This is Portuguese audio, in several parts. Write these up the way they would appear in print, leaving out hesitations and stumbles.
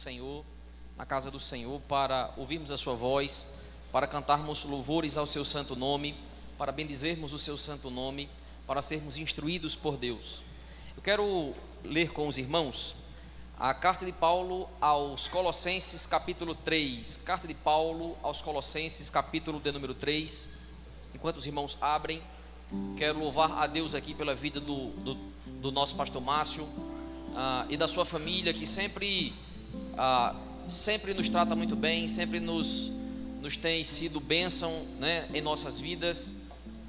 Senhor, na casa do Senhor, para ouvirmos a sua voz, para cantarmos louvores ao seu santo nome, para bendizermos o seu santo nome, para sermos instruídos por Deus. Eu quero ler com os irmãos a carta de Paulo aos Colossenses, capítulo 3. Carta de Paulo aos Colossenses, capítulo de número 3. Enquanto os irmãos abrem, quero louvar a Deus aqui pela vida do nosso pastor Márcio e da sua família, que sempre nos trata muito bem, sempre nos tem sido bênção, né, em nossas vidas.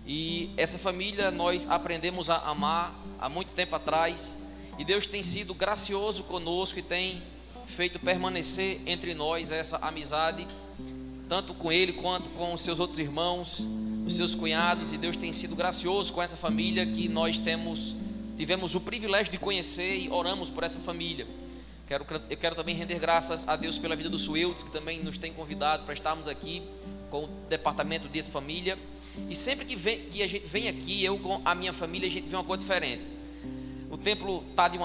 E essa família nós aprendemos a amar há muito tempo atrás, e Deus tem sido gracioso conosco e tem feito permanecer entre nós essa amizade, tanto com ele quanto com os seus outros irmãos, os seus cunhados. E Deus tem sido gracioso com essa família que nós tivemos o privilégio de conhecer, e oramos por essa família. Eu quero também render graças a Deus pela vida do Sueldes, que também nos tem convidado para estarmos aqui com o departamento de família. E sempre que a gente vem aqui, eu com a minha família, a gente vê uma coisa diferente. O templo está de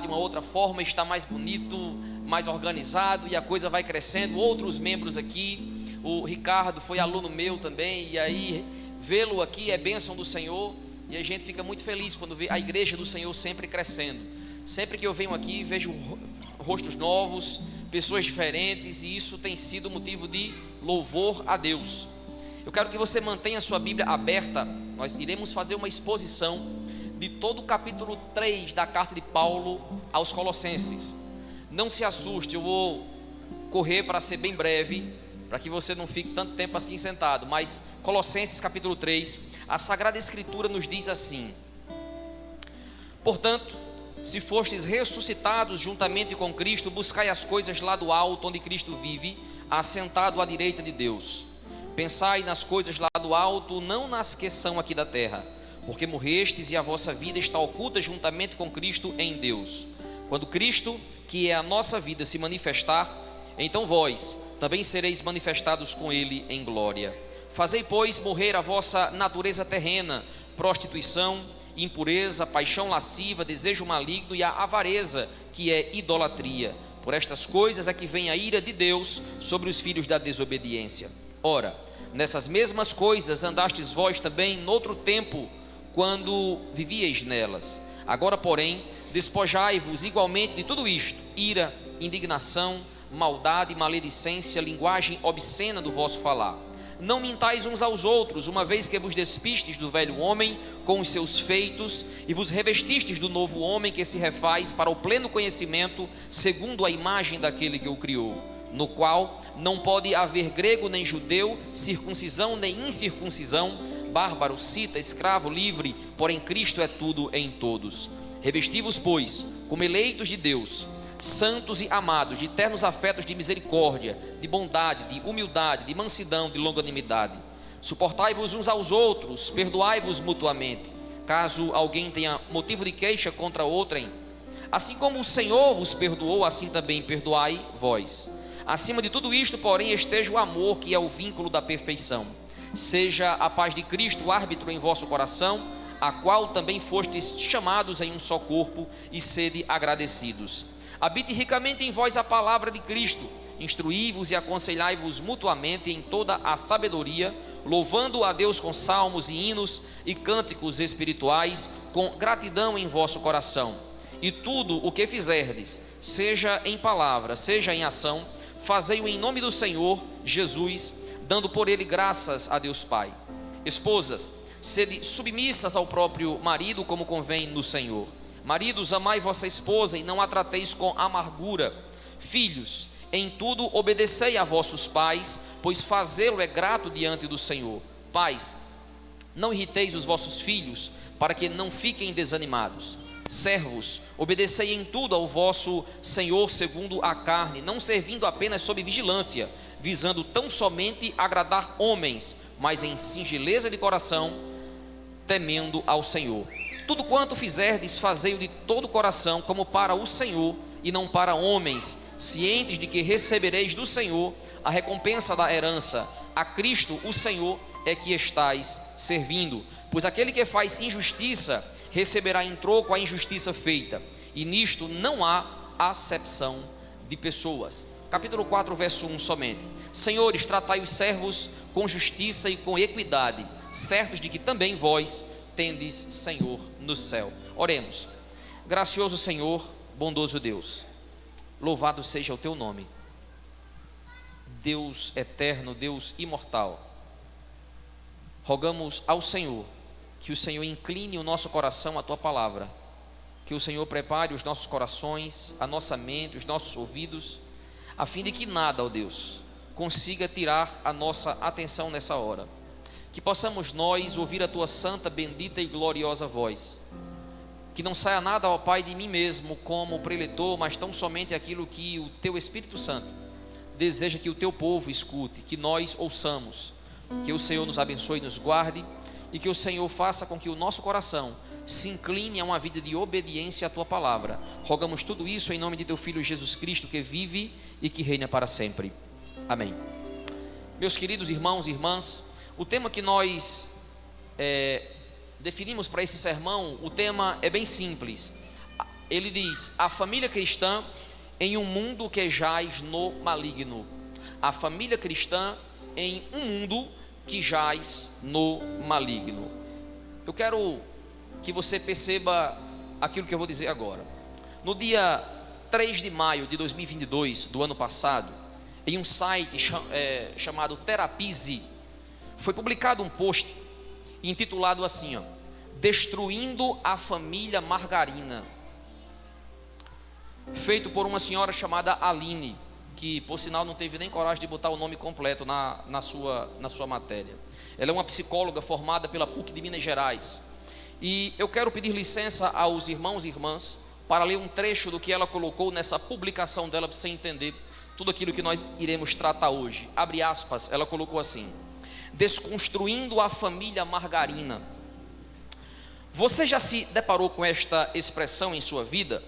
uma outra forma, está mais bonito, mais organizado, e a coisa vai crescendo. Outros membros aqui, o Ricardo foi aluno meu também, e aí vê-lo aqui é bênção do Senhor, e a gente fica muito feliz quando vê a igreja do Senhor sempre crescendo. Sempre que eu venho aqui, vejo rostos novos, pessoas diferentes, e isso tem sido motivo de louvor a Deus. Eu quero que você mantenha a sua Bíblia aberta. Nós iremos fazer uma exposição de todo o capítulo 3 da carta de Paulo aos Colossenses. Não se assuste, eu vou correr para ser bem breve, para que você não fique tanto tempo assim sentado. Mas Colossenses capítulo 3, a Sagrada Escritura nos diz assim: portanto, se fostes ressuscitados juntamente com Cristo, buscai as coisas lá do alto, onde Cristo vive, assentado à direita de Deus. Pensai nas coisas lá do alto, não nas que são aqui da terra, porque morrestes e a vossa vida está oculta juntamente com Cristo em Deus. Quando Cristo, que é a nossa vida, se manifestar, então vós também sereis manifestados com Ele em glória. Fazei, pois, morrer a vossa natureza terrena: prostituição, impureza, paixão lasciva, desejo maligno e a avareza, que é idolatria. Por estas coisas é que vem a ira de Deus sobre os filhos da desobediência. Ora, nessas mesmas coisas andastes vós também noutro tempo, quando vivieis nelas. Agora, porém, despojai-vos igualmente de tudo isto: ira, indignação, maldade, maledicência, linguagem obscena do vosso falar. Não mintais uns aos outros, uma vez que vos despistes do velho homem com os seus feitos, e vos revestistes do novo homem, que se refaz para o pleno conhecimento, segundo a imagem daquele que o criou, no qual não pode haver grego nem judeu, circuncisão nem incircuncisão, bárbaro, cita, escravo, livre, porém Cristo é tudo em todos. Revesti-vos, pois, como eleitos de Deus, santos e amados, de ternos afetos de misericórdia, de bondade, de humildade, de mansidão, de longanimidade. Suportai-vos uns aos outros, perdoai-vos mutuamente, caso alguém tenha motivo de queixa contra outrem. Assim como o Senhor vos perdoou, assim também perdoai vós. Acima de tudo isto, porém, esteja o amor, que é o vínculo da perfeição. Seja a paz de Cristo árbitro em vosso coração, a qual também fostes chamados em um só corpo, e sede agradecidos. Habite ricamente em vós a palavra de Cristo, instruí-vos e aconselhai-vos mutuamente em toda a sabedoria, louvando a Deus com salmos e hinos e cânticos espirituais, com gratidão em vosso coração. E tudo o que fizerdes, seja em palavra, seja em ação, fazei-o em nome do Senhor Jesus, dando por ele graças a Deus Pai. Esposas, sede submissas ao próprio marido, como convém no Senhor. Maridos, amai vossa esposa e não a trateis com amargura. Filhos, em tudo obedecei a vossos pais, pois fazê-lo é grato diante do Senhor. Pais, não irriteis os vossos filhos, para que não fiquem desanimados. Servos, obedecei em tudo ao vosso Senhor segundo a carne, não servindo apenas sob vigilância, visando tão somente agradar homens, mas em singeleza de coração, temendo ao Senhor. Tudo quanto fizerdes, fazei-o de todo o coração, como para o Senhor e não para homens, cientes de que recebereis do Senhor a recompensa da herança. A Cristo, o Senhor, é que estais servindo. Pois aquele que faz injustiça receberá em troco a injustiça feita, e nisto não há acepção de pessoas. Capítulo 4, verso 1 somente. Senhores, tratai os servos com justiça e com equidade, certos de que também vós tendes Senhor no céu. Oremos. Gracioso Senhor, bondoso Deus, louvado seja o teu nome, Deus eterno, Deus imortal. Rogamos ao Senhor que o Senhor incline o nosso coração à tua palavra, que o Senhor prepare os nossos corações, a nossa mente, os nossos ouvidos, a fim de que nada, ó Deus, consiga tirar a nossa atenção nessa hora. Que possamos nós ouvir a tua santa, bendita e gloriosa voz. Que não saia nada, ó Pai, de mim mesmo como preletor, mas tão somente aquilo que o teu Espírito Santo deseja que o teu povo escute, que nós ouçamos. Que o Senhor nos abençoe e nos guarde, e que o Senhor faça com que o nosso coração se incline a uma vida de obediência à tua palavra. Rogamos tudo isso em nome de teu Filho Jesus Cristo, que vive e que reina para sempre. Amém. Meus queridos irmãos e irmãs, o tema que nós definimos para esse sermão, o tema é bem simples. Ele diz: a família cristã em um mundo que jaz no maligno. A família cristã em um mundo que jaz no maligno. Eu quero que você perceba aquilo que eu vou dizer agora. No dia 3 de maio de 2022, do ano passado, em um site chamado Therapize, foi publicado um post intitulado assim, Destruindo a Família Margarina, feito por uma senhora chamada Aline, que por sinal não teve nem coragem de botar o nome completo na sua matéria. Ela é uma psicóloga formada pela PUC de Minas Gerais. E eu quero pedir licença aos irmãos e irmãs para ler um trecho do que ela colocou nessa publicação dela, para você entender tudo aquilo que nós iremos tratar hoje. Abre aspas, ela colocou assim: desconstruindo a família margarina. Você já se deparou com esta expressão em sua vida?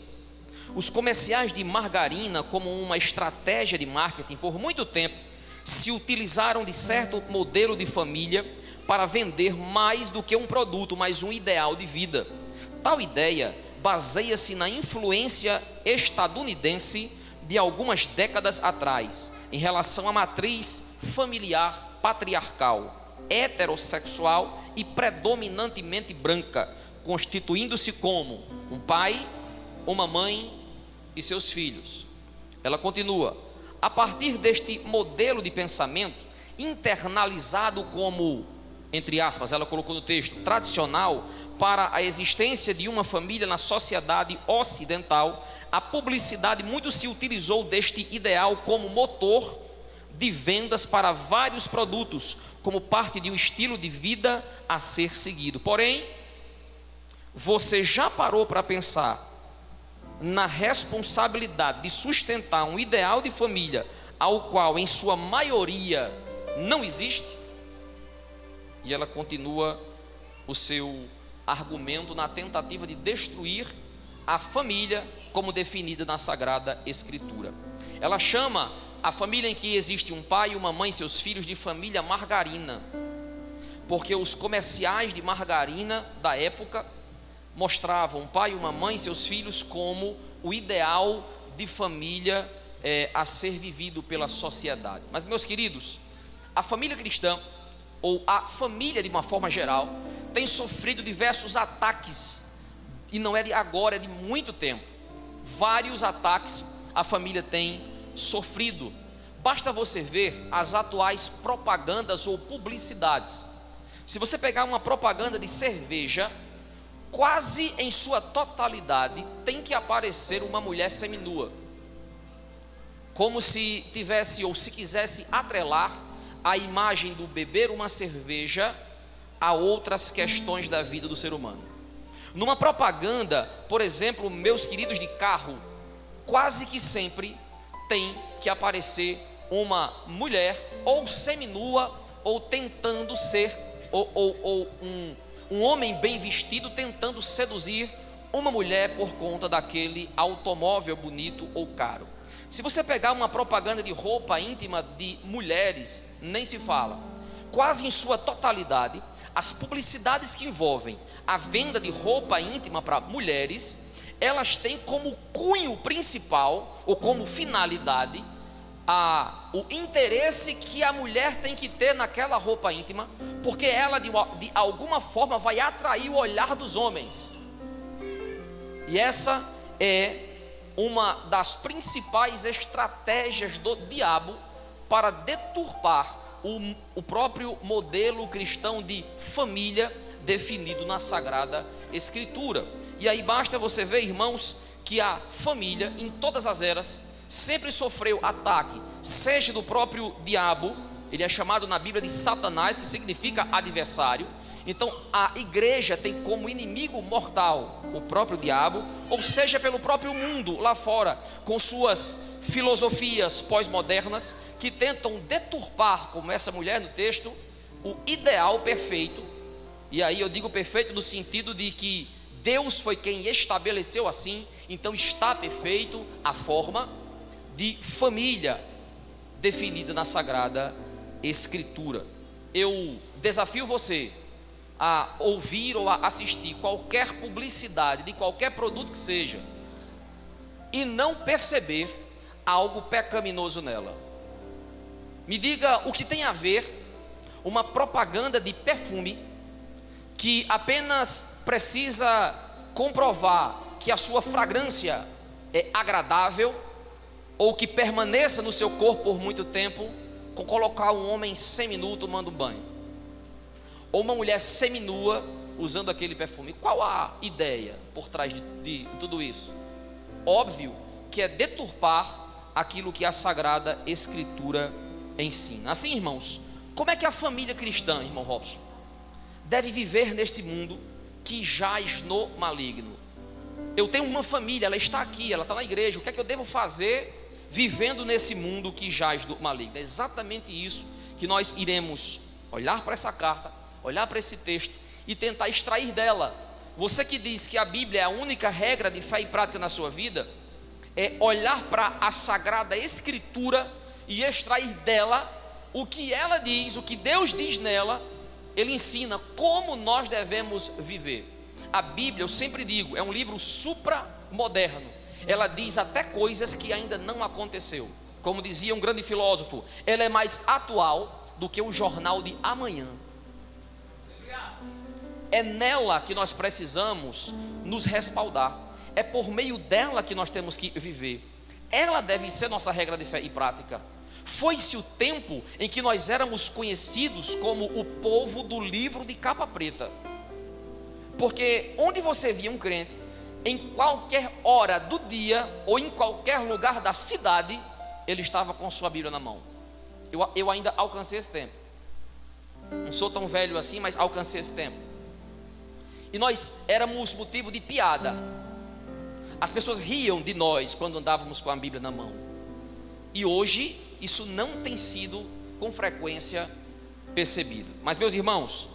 Os comerciais de margarina, como uma estratégia de marketing, por muito tempo se utilizaram de certo modelo de família para vender mais do que um produto, mas um ideal de vida. Tal ideia baseia-se na influência estadunidense de algumas décadas atrás, em relação à matriz familiar patriarcal, heterossexual e predominantemente branca, constituindo-se como um pai, uma mãe e seus filhos. Ela continua: a partir deste modelo de pensamento, internalizado como, entre aspas, ela colocou no texto, tradicional para a existência de uma família na sociedade ocidental, a publicidade muito se utilizou deste ideal como motor de vendas para vários produtos, como parte de um estilo de vida a ser seguido. Porém, você já parou para pensar na responsabilidade de sustentar um ideal de família ao qual em sua maioria não existe? E ela continua o seu argumento na tentativa de destruir a família como definida na Sagrada Escritura. Ela chama a família em que existe um pai, uma mãe e seus filhos de família margarina, porque os comerciais de margarina da época mostravam um pai, uma mãe e seus filhos como o ideal de família a ser vivido pela sociedade. Mas, meus queridos, a família cristã, ou a família de uma forma geral, tem sofrido diversos ataques, e não é de agora, é de muito tempo. Vários ataques a família tem sofrido. Basta você ver as atuais propagandas ou publicidades. Se você pegar uma propaganda de cerveja, quase em sua totalidade tem que aparecer uma mulher seminua, como se tivesse ou se quisesse atrelar a imagem do beber uma cerveja a outras questões da vida do ser humano. Numa propaganda, por exemplo, meus queridos, de carro, quase que sempre tem que aparecer uma mulher ou seminua, ou tentando ser um homem bem vestido tentando seduzir uma mulher por conta daquele automóvel bonito ou caro. Se você pegar uma propaganda de roupa íntima de mulheres, nem se fala. Quase em sua totalidade, as publicidades que envolvem a venda de roupa íntima para mulheres, elas têm como cunho principal, ou como finalidade, o interesse que a mulher tem que ter naquela roupa íntima, porque ela de alguma forma vai atrair o olhar dos homens. E essa é uma das principais estratégias do diabo para deturpar o próprio modelo cristão de família definido na Sagrada Escritura. E aí basta você ver, irmãos, que a família em todas as eras sempre sofreu ataque, seja do próprio diabo, ele é chamado na Bíblia de Satanás, que significa adversário. Então a igreja tem como inimigo mortal o próprio diabo, ou seja, pelo próprio mundo lá fora, com suas filosofias pós-modernas, que tentam deturpar, como essa mulher no texto, o ideal perfeito. E aí eu digo perfeito no sentido de que Deus foi quem estabeleceu assim, então está perfeito a forma de família definida na Sagrada Escritura. Eu desafio você a ouvir ou a assistir qualquer publicidade de qualquer produto que seja e não perceber algo pecaminoso nela. Me diga o que tem a ver uma propaganda de perfume que apenas precisa comprovar que a sua fragrância é agradável, ou que permaneça no seu corpo por muito tempo, com colocar um homem seminu tomando banho, ou uma mulher seminua usando aquele perfume. Qual a ideia por trás de tudo isso? Óbvio que é deturpar aquilo que a Sagrada Escritura ensina. Assim, irmãos, como é que a família cristã, irmão Robson, deve viver neste mundo que jaz no maligno? Eu tenho uma família, ela está aqui, ela está na igreja, o que é que eu devo fazer vivendo nesse mundo que jaz do maligno? É exatamente isso que nós iremos olhar para essa carta, olhar para esse texto e tentar extrair dela. Você que diz que a Bíblia é a única regra de fé e prática na sua vida, é olhar para a Sagrada Escritura e extrair dela o que ela diz, o que Deus diz nela. Ele ensina como nós devemos viver. A Bíblia, eu sempre digo, é um livro supramoderno. Ela diz até coisas que ainda não aconteceu. Como dizia um grande filósofo, ela é mais atual do que o jornal de amanhã. É nela que nós precisamos nos respaldar. É por meio dela que nós temos que viver. Ela deve ser nossa regra de fé e prática. Foi-se o tempo em que nós éramos conhecidos como o povo do livro de capa preta. Porque onde você via um crente, em qualquer hora do dia ou em qualquer lugar da cidade, ele estava com sua Bíblia na mão. Eu ainda alcancei esse tempo. Não sou tão velho assim, mas alcancei esse tempo. E nós éramos motivo de piada. As pessoas riam de nós quando andávamos com a Bíblia na mão. E hoje isso não tem sido com frequência percebido. Mas, meus irmãos,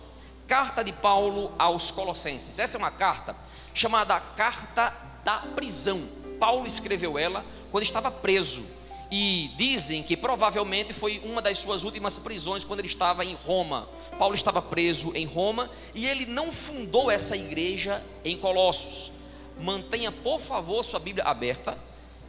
carta de Paulo aos Colossenses. Essa é uma carta chamada Carta da Prisão. Paulo escreveu ela quando estava preso. E dizem que provavelmente foi uma das suas últimas prisões quando ele estava em Roma. Paulo estava preso em Roma e ele não fundou essa igreja em Colossos. Mantenha, por favor, sua Bíblia aberta,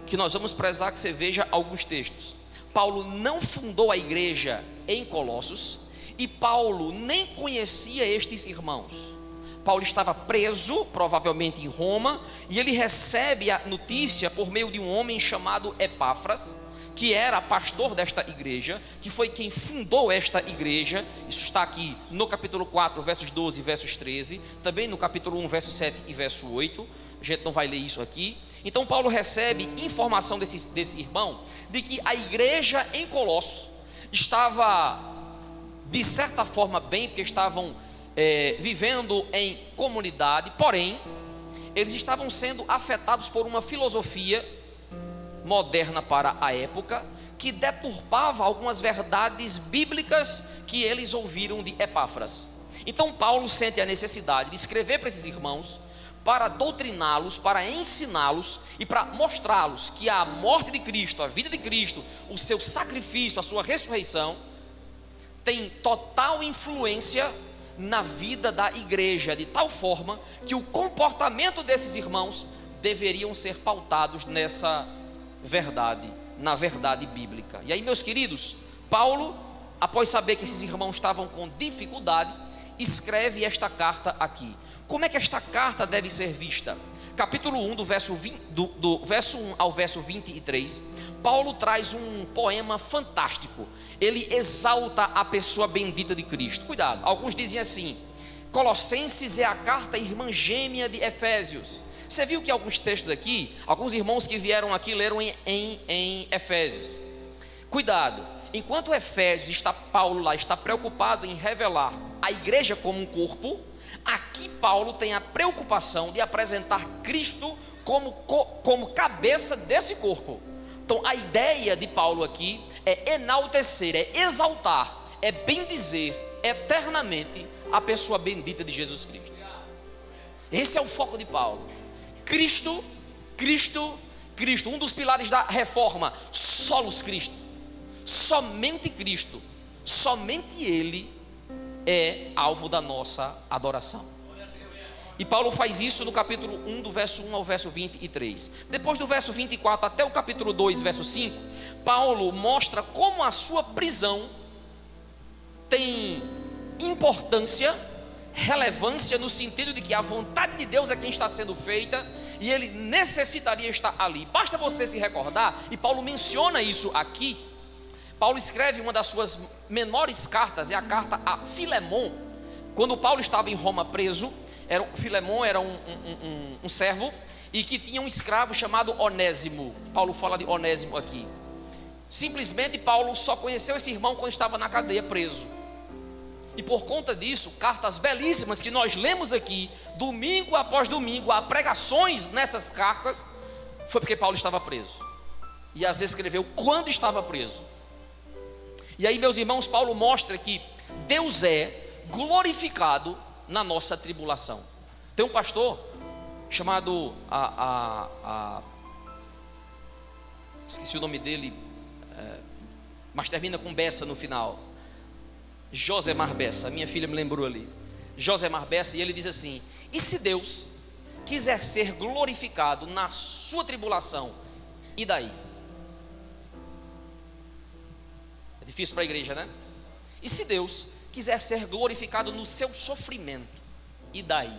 que nós vamos prezar que você veja alguns textos. Paulo não fundou a igreja em Colossos e Paulo nem conhecia estes irmãos. Paulo estava preso, provavelmente em Roma, e ele recebe a notícia por meio de um homem chamado Epáfras, que era pastor desta igreja, que foi quem fundou esta igreja. Isso está aqui no capítulo 4, versos 12 e versos 13, também no capítulo 1, verso 7 e verso 8. A gente não vai ler isso aqui. Então Paulo recebe informação desse irmão, de que a igreja em Colossos estava, de certa forma, bem, porque estavam vivendo em comunidade, porém, eles estavam sendo afetados por uma filosofia moderna para a época, que deturpava algumas verdades bíblicas que eles ouviram de Epáfras. Então Paulo sente a necessidade de escrever para esses irmãos, para doutriná-los, para ensiná-los e para mostrá-los que a morte de Cristo, a vida de Cristo, o seu sacrifício, a sua ressurreição, tem total influência na vida da igreja, de tal forma que o comportamento desses irmãos deveriam ser pautados nessa verdade, na verdade bíblica. E aí, meus queridos, Paulo, após saber que esses irmãos estavam com dificuldade, escreve esta carta aqui. Como é que esta carta deve ser vista? Capítulo 1, do verso 1 ao verso 23, Paulo traz um poema fantástico. Ele exalta a pessoa bendita de Cristo. Cuidado, alguns dizem assim: Colossenses é a carta irmã gêmea de Efésios. Você viu que alguns textos aqui, alguns irmãos que vieram aqui leram em Efésios. Cuidado, enquanto Efésios Paulo lá está preocupado em revelar a igreja como um corpo, aqui Paulo tem a preocupação de apresentar Cristo como cabeça desse corpo. Então a ideia de Paulo aqui é enaltecer, é exaltar, é bendizer eternamente a pessoa bendita de Jesus Cristo. Esse é o foco de Paulo. Cristo, Cristo, Cristo. Um dos pilares da reforma: solos Cristo. Somente Cristo, somente Ele é alvo da nossa adoração. E Paulo faz isso no capítulo 1, do verso 1 ao verso 23. Depois do verso 24 até o capítulo 2, verso 5, Paulo mostra como a sua prisão tem importância, relevância, no sentido de que a vontade de Deus é quem está sendo feita e ele necessitaria estar ali. Basta você se recordar, e Paulo menciona isso aqui. Paulo escreve uma das suas menores cartas, é a carta a Filemon. Quando Paulo estava em Roma preso, Filemon era um servo e que tinha um escravo chamado Onésimo. Paulo fala de Onésimo aqui. Simplesmente Paulo só conheceu esse irmão quando estava na cadeia preso. E por conta disso, cartas belíssimas que nós lemos aqui, domingo após domingo, há pregações nessas cartas, foi porque Paulo estava preso. E as escreveu quando estava preso. E aí, meus irmãos, Paulo mostra que Deus é glorificado na nossa tribulação. Tem um pastor chamado esqueci o nome dele, mas termina com Bessa no final. Josemar Bessa, minha filha me lembrou ali. Josemar Bessa, e ele diz assim: e se Deus quiser ser glorificado na sua tribulação, e daí? É difícil para a igreja, né? E se Deus quiser ser glorificado no seu sofrimento, e daí?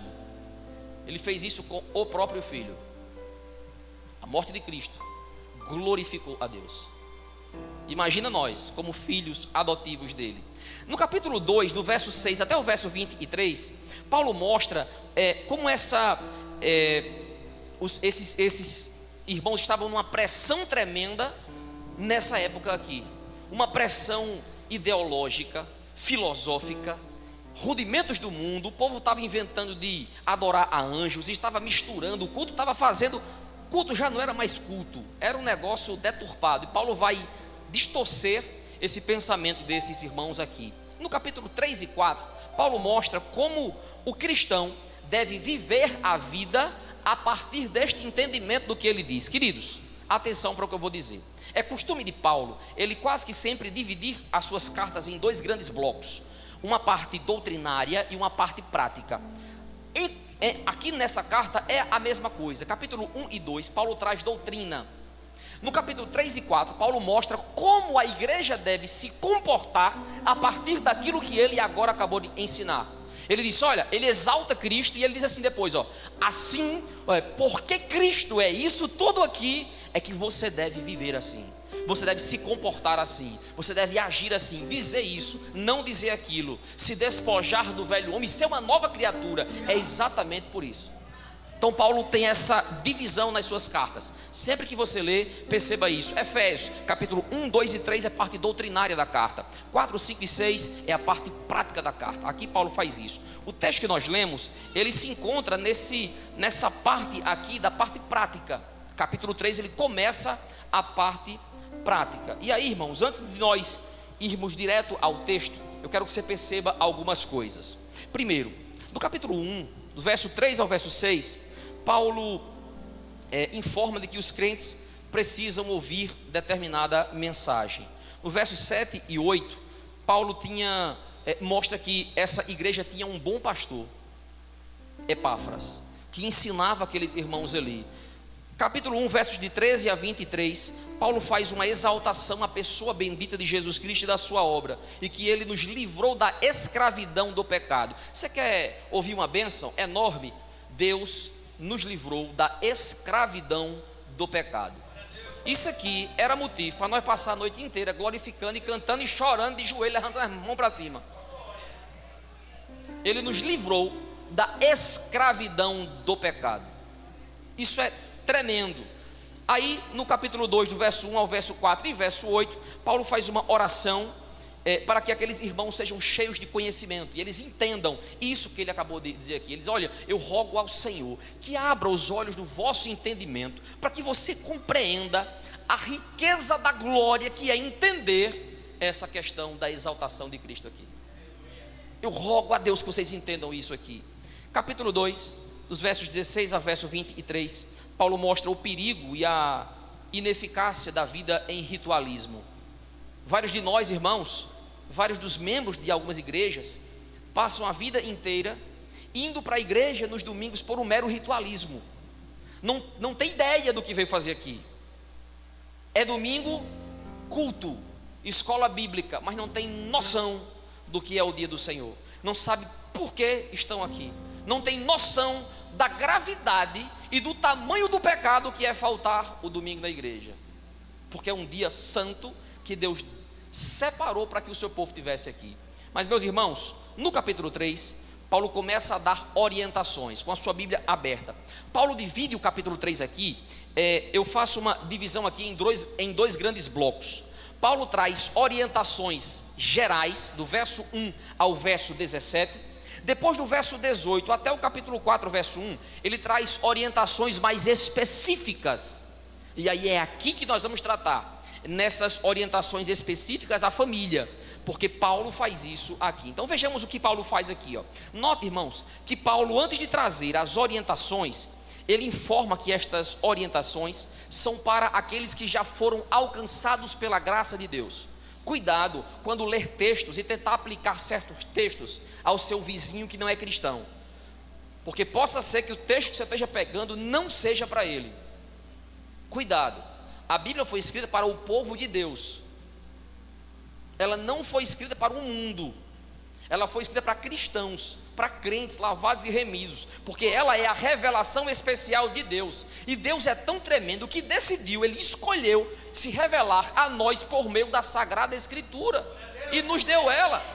Ele fez isso com o próprio Filho. A morte de Cristo glorificou a Deus. Imagina nós, como filhos adotivos dele. No capítulo 2, do verso 6 até o verso 23, Paulo mostra como esses irmãos estavam numa pressão tremenda nessa época aqui. Uma pressão ideológica, filosófica, rudimentos do mundo. O povo estava inventando de adorar a anjos, estava misturando, o culto estava fazendo, o culto já não era mais culto, era um negócio deturpado. E Paulo vai distorcer esse pensamento desses irmãos aqui. No capítulo 3 e 4, Paulo mostra como o cristão deve viver a vida a partir deste entendimento do que ele diz. Queridos, atenção para o que eu vou dizer. É costume de Paulo, ele quase que sempre dividir as suas cartas em dois grandes blocos, uma parte doutrinária e uma parte prática. Aqui nessa carta é a mesma coisa. Capítulo 1 e 2, Paulo traz doutrina. No capítulo 3 e 4, Paulo mostra como a igreja deve se comportar a partir daquilo que ele agora acabou de ensinar. Ele diz, olha, ele exalta Cristo e ele diz assim depois, assim, porque Cristo é isso tudo aqui, é que você deve viver assim, você deve se comportar assim, você deve agir assim, dizer isso, não dizer aquilo, se despojar do velho homem, ser uma nova criatura, é exatamente por isso. Então Paulo tem essa divisão nas suas cartas. Sempre que você lê, perceba isso. Efésios, capítulo 1, 2 e 3 é a parte doutrinária da carta. 4, 5 e 6 é a parte prática da carta. Aqui Paulo faz isso. O texto que nós lemos, ele se encontra nessa parte aqui da parte prática. Capítulo 3, ele começa a parte prática. E aí, irmãos, antes de nós irmos direto ao texto, eu quero que você perceba algumas coisas. Primeiro, no capítulo 1, do verso 3 ao verso 6, Paulo informa de que os crentes precisam ouvir determinada mensagem. No versos 7 e 8, Paulo mostra que essa igreja tinha um bom pastor, Epáfras, que ensinava aqueles irmãos ali. Capítulo 1, versos de 13 a 23, Paulo faz uma exaltação à pessoa bendita de Jesus Cristo e da sua obra, e que ele nos livrou da escravidão do pecado. Você quer ouvir uma bênção enorme? Deus nos livrou da escravidão do pecado. Isso aqui era motivo para nós passar a noite inteira glorificando e cantando e chorando de joelho, levantando as mãos para cima. Ele nos livrou da escravidão do pecado. Isso é tremendo. Aí no capítulo 2, do verso 1 ao verso 4 e verso 8, Paulo faz uma oração para que aqueles irmãos sejam cheios de conhecimento e eles entendam isso que ele acabou de dizer aqui. Ele diz: olha, eu rogo ao Senhor que abra os olhos do vosso entendimento, para que você compreenda a riqueza da glória que é entender essa questão da exaltação de Cristo aqui. Eu rogo a Deus que vocês entendam isso aqui. Capítulo 2, dos versos 16 a verso 23, Paulo mostra o perigo e a ineficácia da vida em ritualismo. Vários de nós, irmãos, vários dos membros de algumas igrejas passam a vida inteira indo para a igreja nos domingos por um mero ritualismo. Não tem ideia do que veio fazer aqui. É domingo, culto, escola bíblica, mas não tem noção do que é o dia do Senhor. Não sabe por que estão aqui. Não tem noção da gravidade e do tamanho do pecado que é faltar o domingo na igreja. Porque é um dia santo que Deus separou para que o seu povo estivesse aqui. Mas, meus irmãos, no capítulo 3, Paulo começa a dar orientações, com a sua Bíblia aberta. Paulo divide o capítulo 3 aqui, eu faço uma divisão aqui em dois grandes blocos. Paulo traz orientações gerais, do verso 1 ao verso 17. Depois do verso 18 até o capítulo 4, verso 1, ele traz orientações mais específicas. E aí é aqui que nós vamos tratar, nessas orientações específicas, a família, porque Paulo faz isso aqui. Então vejamos o que Paulo faz aqui, ó. Note, irmãos, que Paulo, antes de trazer as orientações, ele informa que estas orientações são para aqueles que já foram alcançados pela graça de Deus. Cuidado quando ler textos e tentar aplicar certos textos ao seu vizinho que não é cristão, porque possa ser que o texto que você esteja pegando não seja para ele. Cuidado, a Bíblia foi escrita para o povo de Deus, ela não foi escrita para o mundo, ela foi escrita para cristãos, para crentes lavados e remidos, porque ela é a revelação especial de Deus, e Deus é tão tremendo que decidiu, Ele escolheu se revelar a nós por meio da Sagrada Escritura, e nos deu ela.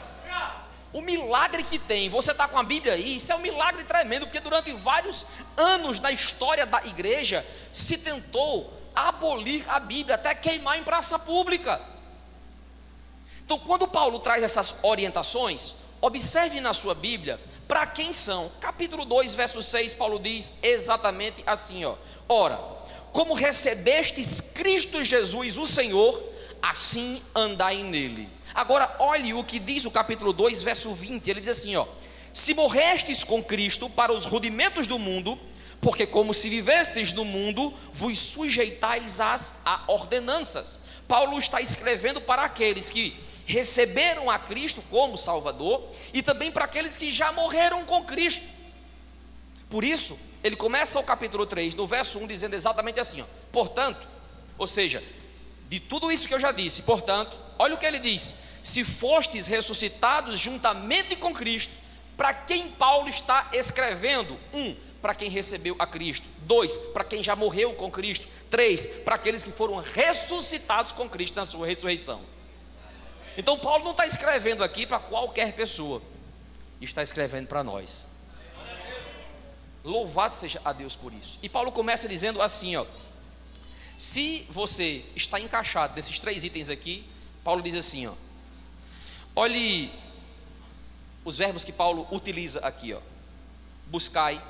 O milagre que tem, você está com a Bíblia aí, isso é um milagre tremendo, porque durante vários anos na história da igreja, se tentou abolir a Bíblia, até queimar em praça pública. Então, quando Paulo traz essas orientações, observe na sua Bíblia para quem são. Capítulo 2, verso 6, Paulo diz exatamente assim, ó: ora, como recebestes Cristo Jesus o Senhor, assim andai nele. Agora olhe o que diz o capítulo 2, verso 20, ele diz assim, ó: se morrestes com Cristo para os rudimentos do mundo, porque como se vivesseis no mundo, vos sujeitais a ordenanças. Paulo está escrevendo para aqueles que receberam a Cristo como Salvador, e também para aqueles que já morreram com Cristo. Por isso, ele começa o capítulo 3, no verso 1, dizendo exatamente assim, ó: portanto, ou seja, de tudo isso que eu já disse, portanto, olha o que ele diz: se fostes ressuscitados juntamente com Cristo. Para quem Paulo está escrevendo? 1, para quem recebeu a Cristo. 2, para quem já morreu com Cristo. 3, para aqueles que foram ressuscitados com Cristo na sua ressurreição. Então Paulo não está escrevendo aqui para qualquer pessoa, está escrevendo para nós. Louvado seja a Deus por isso. E Paulo começa dizendo assim, ó: se você está encaixado nesses 3 itens aqui, Paulo diz assim, ó, olhe os verbos que Paulo utiliza aqui, ó: buscai,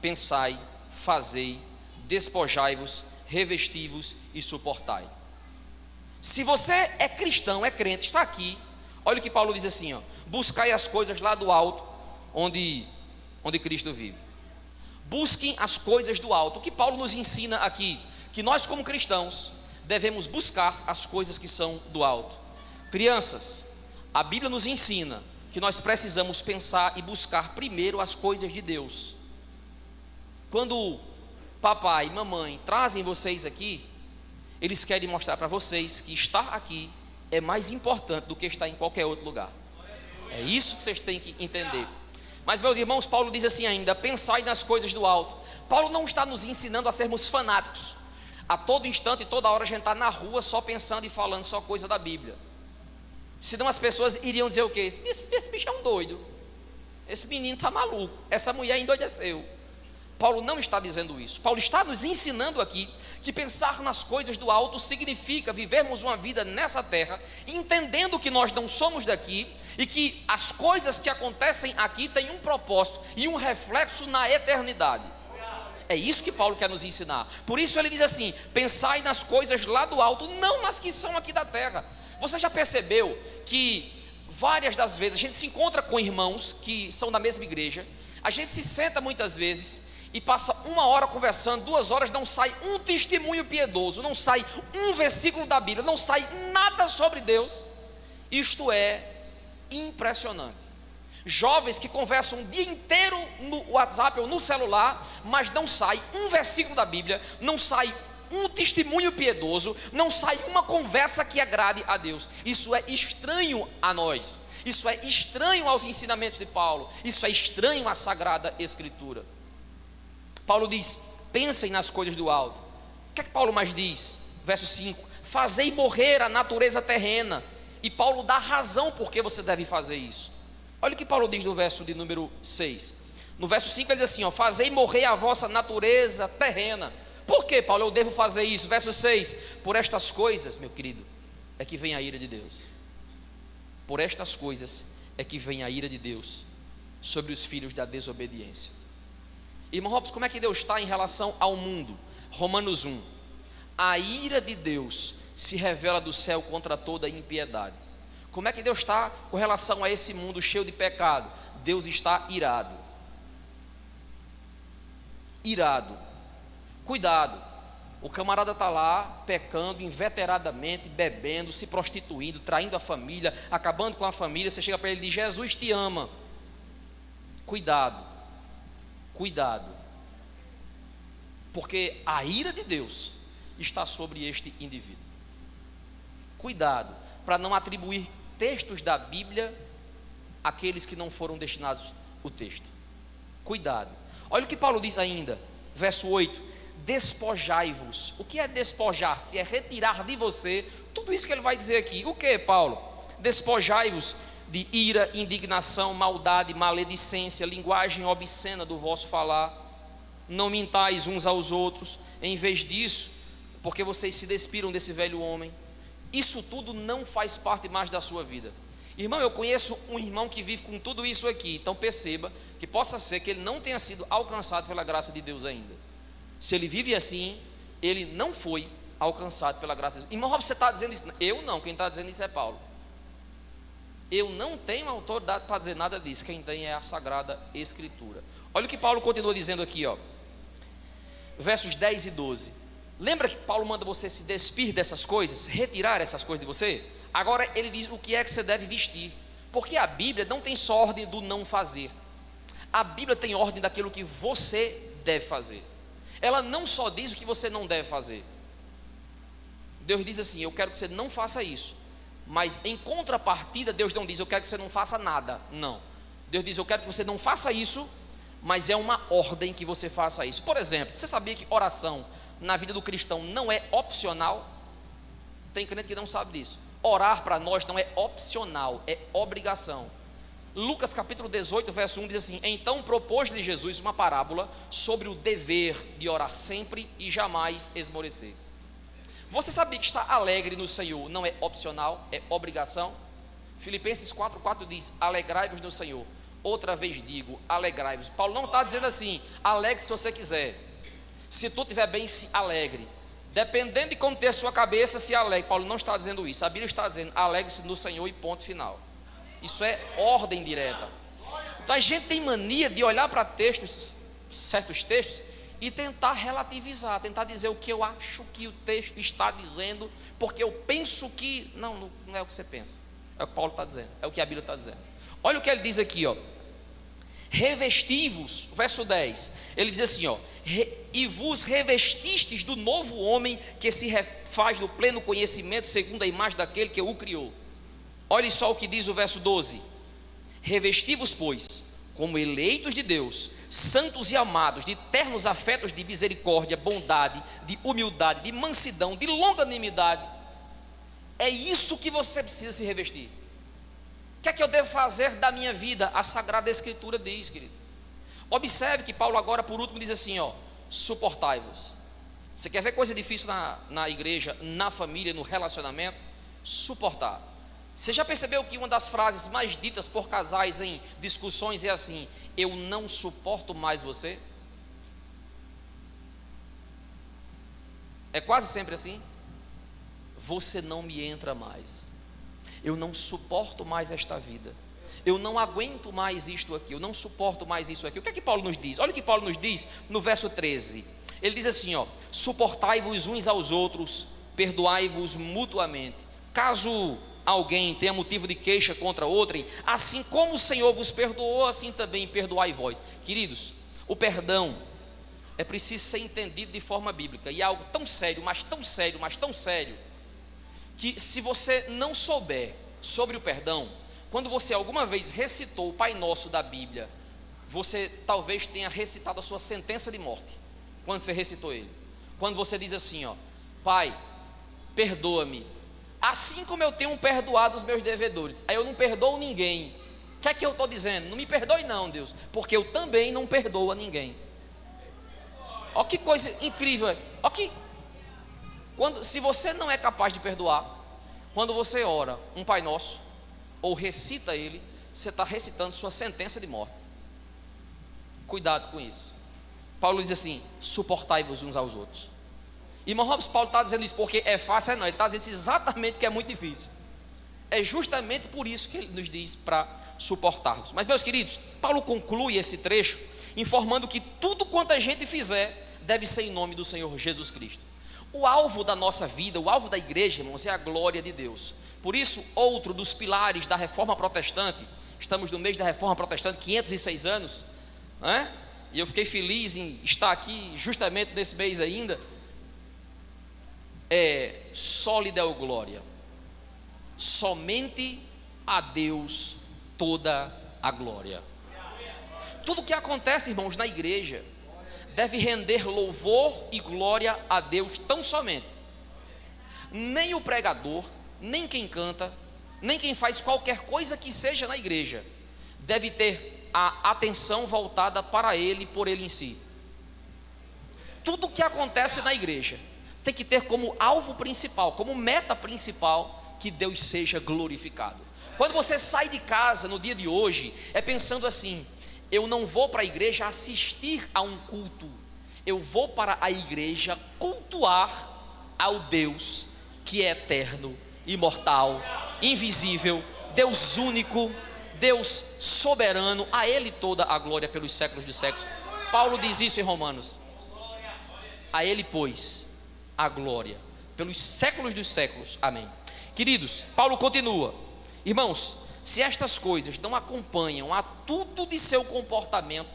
pensai, fazei, despojai-vos, revesti-vos e suportai. Se você é cristão, é crente, está aqui, olha o que Paulo diz assim, ó: buscai as coisas lá do alto, onde Cristo vive. Busquem as coisas do alto. O que Paulo nos ensina aqui? Que nós como cristãos devemos buscar as coisas que são do alto. Crianças, a Bíblia nos ensina que nós precisamos pensar e buscar primeiro as coisas de Deus. Quando papai, mamãe trazem vocês aqui, eles querem mostrar para vocês que estar aqui é mais importante do que estar em qualquer outro lugar. É isso que vocês têm que entender. Mas, meus irmãos, Paulo diz assim ainda: pensai nas coisas do alto. Paulo não está nos ensinando a sermos fanáticos. A todo instante e toda hora a gente está na rua só pensando e falando só coisa da Bíblia. Senão as pessoas iriam dizer o quê? Esse bicho é um doido. Esse menino está maluco. Essa mulher endoideceu. Paulo não está dizendo isso. Paulo está nos ensinando aqui que pensar nas coisas do alto significa vivermos uma vida nessa terra, entendendo que nós não somos daqui e que as coisas que acontecem aqui têm um propósito e um reflexo na eternidade. É isso que Paulo quer nos ensinar. Por isso ele diz assim: pensai nas coisas lá do alto, não nas que são aqui da terra. Você já percebeu que várias das vezes a gente se encontra com irmãos que são da mesma igreja, a gente se senta muitas vezes e passa 1 hora conversando, 2 horas, não sai um testemunho piedoso, não sai um versículo da Bíblia, não sai nada sobre Deus. Isto é impressionante. Jovens que conversam o dia inteiro no WhatsApp ou no celular, mas não sai um versículo da Bíblia, não sai um testemunho piedoso, não sai uma conversa que agrade a Deus. Isso é estranho a nós, isso é estranho aos ensinamentos de Paulo, isso é estranho à Sagrada Escritura. Paulo diz: pensem nas coisas do alto. O que é que Paulo mais diz? Verso 5: fazei morrer a natureza terrena. E Paulo dá razão por que você deve fazer isso. Olha o que Paulo diz no verso de número 6. No verso 5 ele diz assim: fazei morrer a vossa natureza terrena. Por que, Paulo, eu devo fazer isso? Verso 6: por estas coisas, meu querido, é que vem a ira de Deus. Por estas coisas é que vem a ira de Deus sobre os filhos da desobediência. Irmão Robson, como é que Deus está em relação ao mundo? Romanos 1: a ira de Deus se revela do céu contra toda impiedade. Como é que Deus está com relação a esse mundo cheio de pecado? Deus está irado. Irado. Cuidado, o camarada está lá pecando inveteradamente, bebendo, se prostituindo, traindo a família, acabando com a família. Você chega para ele e diz: Jesus te ama. Cuidado, cuidado, porque a ira de Deus está sobre este indivíduo. Cuidado, para não atribuir textos da Bíblia àqueles que não foram destinados o texto. Cuidado. Olha o que Paulo diz ainda, verso 8: despojai-vos. O que é despojar-se? É retirar de você tudo isso que ele vai dizer aqui. O que, Paulo? Despojai-vos de ira, indignação, maldade, maledicência, linguagem obscena do vosso falar. Não mintais uns aos outros. Em vez disso, porque vocês se despiram desse velho homem. Isso tudo não faz parte mais da sua vida. Irmão, eu conheço um irmão que vive com tudo isso aqui. Então perceba que possa ser que ele não tenha sido alcançado pela graça de Deus ainda. Se ele vive assim, ele não foi alcançado pela graça de Deus. Irmão, você está dizendo isso? Eu não, quem está dizendo isso é Paulo. Eu não tenho autoridade para dizer nada disso. Quem tem é a Sagrada Escritura. Olha o que Paulo continua dizendo aqui, versos 10 e 12. Lembra que Paulo manda você se despir dessas coisas, retirar essas coisas de você? Agora ele diz o que é que você deve vestir. Porque a Bíblia não tem só ordem do não fazer. A Bíblia tem ordem daquilo que você deve fazer. Ela não só diz o que você não deve fazer. Deus diz assim: eu quero que você não faça isso. Mas em contrapartida, Deus não diz: eu quero que você não faça nada. Não. Deus diz: eu quero que você não faça isso, mas é uma ordem que você faça isso. Por exemplo, você sabia que oração na vida do cristão não é opcional? Tem crente que não sabe disso. Orar para nós não é opcional, é obrigação. Lucas capítulo 18, verso 1 diz assim: então propôs-lhe Jesus uma parábola sobre o dever de orar sempre e jamais esmorecer. Você sabia que estar alegre no Senhor não é opcional, é obrigação? Filipenses 4,4 diz: alegrai-vos no Senhor. Outra vez digo, alegrai-vos. Paulo não está dizendo assim: alegre se você quiser. Se tu estiver bem, se alegre. Dependendo de como ter a sua cabeça, se alegre. Paulo não está dizendo isso. A Bíblia está dizendo: alegre-se no Senhor e ponto final. Isso é ordem direta. Então a gente tem mania de olhar para textos, certos textos, e tentar relativizar, tentar dizer o que eu acho que o texto está dizendo, porque eu penso que... Não é o que você pensa, é o que Paulo está dizendo, é o que a Bíblia está dizendo. Olha o que ele diz aqui, revesti-vos, verso 10, ele diz assim, e vos revestistes do novo homem, que se refaz no pleno conhecimento, segundo a imagem daquele que o criou. Olhe só o que diz o verso 12: revesti-vos, pois, como eleitos de Deus, santos e amados, de ternos afetos de misericórdia, bondade, de humildade, de mansidão, de longanimidade. É isso que você precisa se revestir. O que é que eu devo fazer da minha vida? A Sagrada Escritura diz, querido. Observe que Paulo agora, por último, diz assim, suportai-vos. Você quer ver coisa difícil na igreja, na família, no relacionamento? Suportar. Você já percebeu que uma das frases mais ditas por casais em discussões é assim: eu não suporto mais você? É quase sempre assim. Você não me entra mais. Eu não suporto mais esta vida. Eu não aguento mais isto aqui. Eu não suporto mais isso aqui. O que é que Paulo nos diz? Olha o que Paulo nos diz no verso 13. Ele diz assim, suportai-vos uns aos outros, perdoai-vos mutuamente. Caso alguém tenha motivo de queixa contra outrem, assim como o Senhor vos perdoou, assim também perdoai vós. Queridos, o perdão é preciso ser entendido de forma bíblica. E é algo tão sério, mas tão sério, mas tão sério, que se você não souber sobre o perdão, quando você alguma vez recitou o Pai Nosso da Bíblia, você talvez tenha recitado a sua sentença de morte, quando você recitou ele. Quando você diz assim, Pai, perdoa-me, assim como eu tenho perdoado os meus devedores. Aí eu não perdoo ninguém. O que é que eu estou dizendo? Não me perdoe não, Deus, porque eu também não perdoo a ninguém. Olha que coisa incrível. Olha que... se você não é capaz de perdoar, quando você ora um Pai Nosso, ou recita ele, você está recitando sua sentença de morte. Cuidado com isso. Paulo diz assim, suportai-vos uns aos outros. Irmão Robson, Paulo está dizendo isso porque é fácil, não, ele está dizendo exatamente que é muito difícil. É justamente por isso que ele nos diz para suportarmos. Mas meus queridos, Paulo conclui esse trecho informando que tudo quanto a gente fizer deve ser em nome do Senhor Jesus Cristo. O alvo da nossa vida, o alvo da igreja, irmãos, é a glória de Deus. Por isso, outro dos pilares da Reforma Protestante, estamos no mês da Reforma Protestante, 506 anos, né? E eu fiquei feliz em estar aqui justamente nesse mês ainda. É soli Deo glória, somente a Deus toda a glória. Tudo que acontece, irmãos, na igreja deve render louvor e glória a Deus tão somente. Nem o pregador, nem quem canta, nem quem faz qualquer coisa que seja na igreja deve ter a atenção voltada para ele, por ele em si. Tudo que acontece na igreja tem que ter como alvo principal, como meta principal, que Deus seja glorificado. Quando você sai de casa no dia de hoje, é pensando assim: eu não vou para a igreja assistir a um culto, eu vou para a igreja cultuar ao Deus que é eterno, imortal, invisível, Deus único, Deus soberano, a Ele toda a glória pelos séculos dos séculos. Paulo diz isso em Romanos: a Ele, pois, a glória pelos séculos dos séculos, amém. Queridos, Paulo continua: irmãos, se estas coisas não acompanham a tudo de seu comportamento,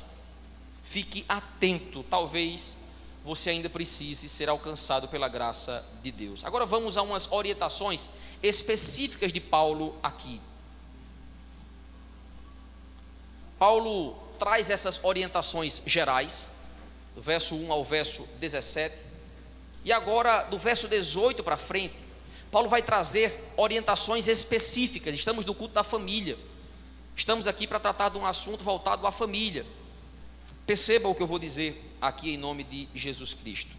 fique atento, talvez você ainda precise ser alcançado pela graça de Deus. Agora vamos a umas orientações específicas de Paulo aqui. Paulo traz essas orientações gerais, do verso 1 ao verso 17, e agora do verso 18 para frente, Paulo vai trazer orientações específicas. Estamos no culto da família, estamos aqui para tratar de um assunto voltado à família. Perceba o que eu vou dizer aqui em nome de Jesus Cristo.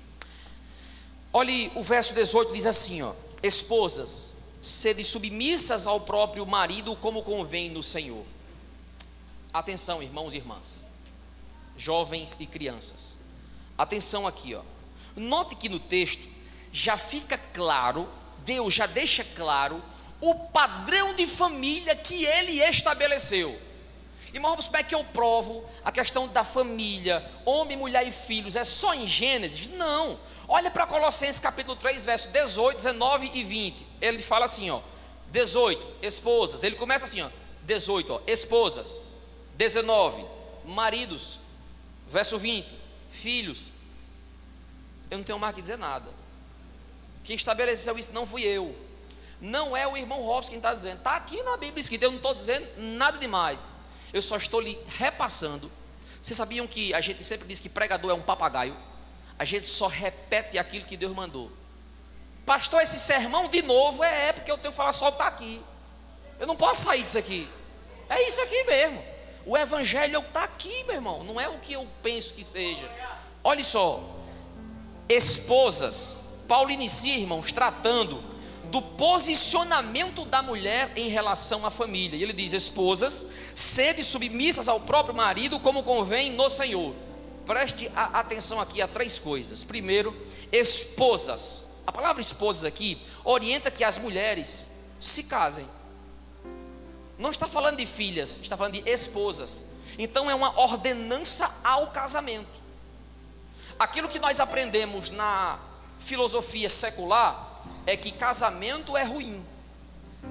Olhe, o verso 18 diz assim, esposas, sede submissas ao próprio marido, como convém no Senhor. Atenção, irmãos e irmãs, jovens e crianças, atenção aqui, note que no texto já fica claro, Deus já deixa claro o padrão de família que Ele estabeleceu. Irmãos, como é que eu provo a questão da família, homem, mulher e filhos? É só em Gênesis? Não. Olha para Colossenses capítulo 3, verso 18, 19 e 20. Ele fala assim, 18, esposas. Ele começa assim, 18, esposas. 19, maridos. Verso 20, filhos. eu não tenho mais que dizer nada. Quem estabeleceu isso não fui eu, não é o irmão Robson quem está dizendo, está aqui na Bíblia escrito, eu não estou dizendo nada demais, eu só estou lhe repassando. Vocês sabiam que a gente sempre diz que pregador é um papagaio? A gente só repete aquilo que Deus mandou. Pastor, esse sermão de novo porque eu tenho que falar só o que está aqui, eu não posso sair disso aqui, é isso aqui mesmo. O evangelho está aqui, meu irmão, não é o que eu penso que seja. Olha só, esposas, Paulo inicia, irmãos, tratando do posicionamento da mulher em relação à família. E ele diz: esposas, sede submissas ao próprio marido, como convém no Senhor. Preste atenção aqui a 3 coisas. Primeiro, esposas. A palavra esposas aqui orienta que as mulheres se casem. Não está falando de filhas, está falando de esposas. Então é uma ordenança ao casamento. Aquilo que nós aprendemos na filosofia secular é que casamento é ruim.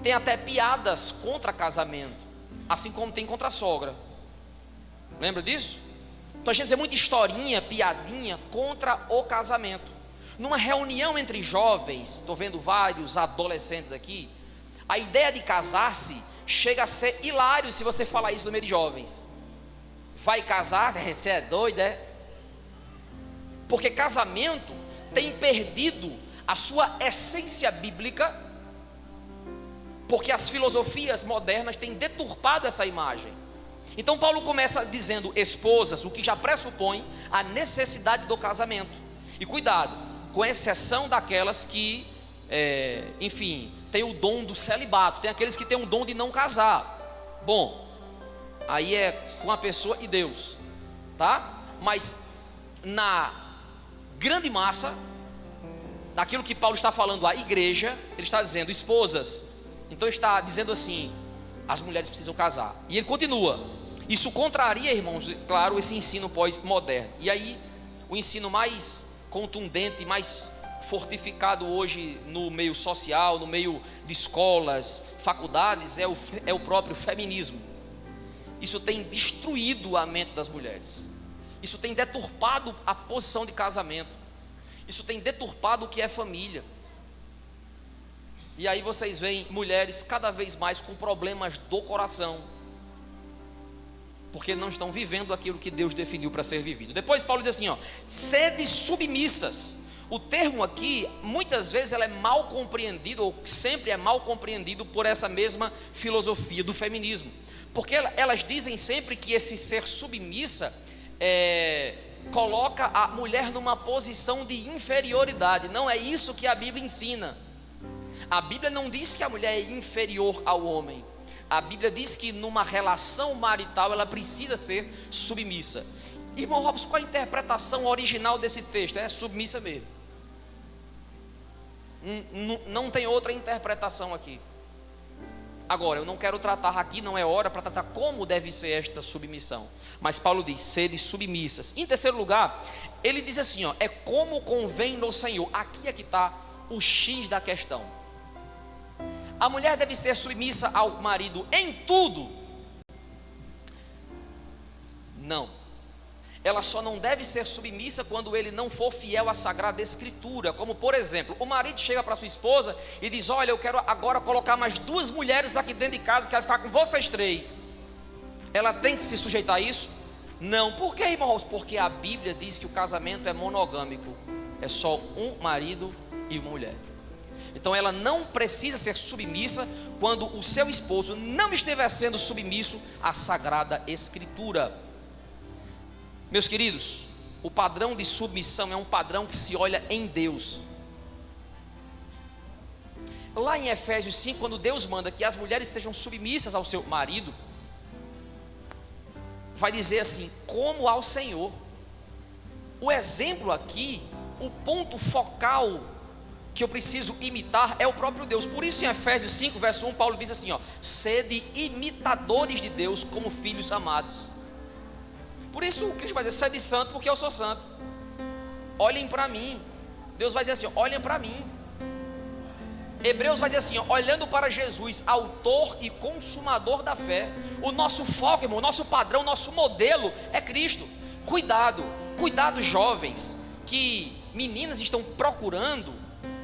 Tem até piadas contra casamento, assim como tem contra a sogra. Lembra disso? Então a gente tem muita historinha, piadinha contra o casamento. Numa reunião entre jovens, estou vendo vários adolescentes aqui, a ideia de casar-se chega a ser hilário se você falar isso no meio de jovens. Vai casar? Você é doido, é? Porque casamento tem perdido a sua essência bíblica, porque as filosofias modernas têm deturpado essa imagem. Então Paulo começa dizendo esposas, o que já pressupõe a necessidade do casamento. E cuidado, com exceção daquelas que, enfim, tem o dom do celibato, tem aqueles que têm o dom de não casar. Bom, aí é com a pessoa e Deus, tá? Mas na grande massa daquilo que Paulo está falando à igreja, ele está dizendo esposas. Então está dizendo assim, as mulheres precisam casar. E ele continua, isso contraria, irmãos, claro, esse ensino pós-moderno. E aí o ensino mais contundente, mais fortificado hoje no meio social, no meio de escolas, faculdades, é o próprio feminismo. Isso tem destruído a mente das mulheres. Isso tem deturpado a posição de casamento. Isso tem deturpado o que é família. E aí vocês veem mulheres cada vez mais com problemas do coração, porque não estão vivendo aquilo que Deus definiu para ser vivido. Depois Paulo diz assim, sede submissas. O termo aqui, muitas vezes ele é mal compreendido, ou sempre é mal compreendido por essa mesma filosofia do feminismo, porque elas dizem sempre que esse ser submissa coloca a mulher numa posição de inferioridade. Não é isso que a Bíblia ensina. A Bíblia não diz que a mulher é inferior ao homem. A Bíblia diz que numa relação marital ela precisa ser submissa. Irmão Robson, qual a interpretação original desse texto? É submissa mesmo. Não tem outra interpretação aqui. Agora, eu não quero tratar aqui, não é hora para tratar como deve ser esta submissão. Mas Paulo diz, sede submissas. Em terceiro lugar, ele diz assim, é como convém no Senhor. Aqui é que está o X da questão. A mulher deve ser submissa ao marido em tudo? Não. Ela só não deve ser submissa quando ele não for fiel à Sagrada Escritura. Como por exemplo, o marido chega para sua esposa e diz, olha, eu quero agora colocar mais 2 mulheres aqui dentro de casa, quero ficar com vocês 3. Ela tem que se sujeitar a isso? Não. Por que, irmãos? Porque a Bíblia diz que o casamento é monogâmico. É só um marido e uma mulher. Então ela não precisa ser submissa quando o seu esposo não estiver sendo submisso à Sagrada Escritura. Meus queridos, o padrão de submissão é um padrão que se olha em Deus. Lá em Efésios 5, quando Deus manda que as mulheres sejam submissas ao seu marido, vai dizer assim, como ao Senhor. O exemplo aqui, o ponto focal que eu preciso imitar é o próprio Deus. Por isso em Efésios 5, verso 1, Paulo diz assim, sede imitadores de Deus como filhos amados. Por isso o Cristo vai dizer, sede santo porque eu sou santo. Olhem para mim. Deus vai dizer assim, olhem para mim. Hebreus vai dizer assim, olhando para Jesus, autor e consumador da fé. O nosso foco, irmão, o nosso padrão, o nosso modelo é Cristo. Cuidado jovens, que meninas estão procurando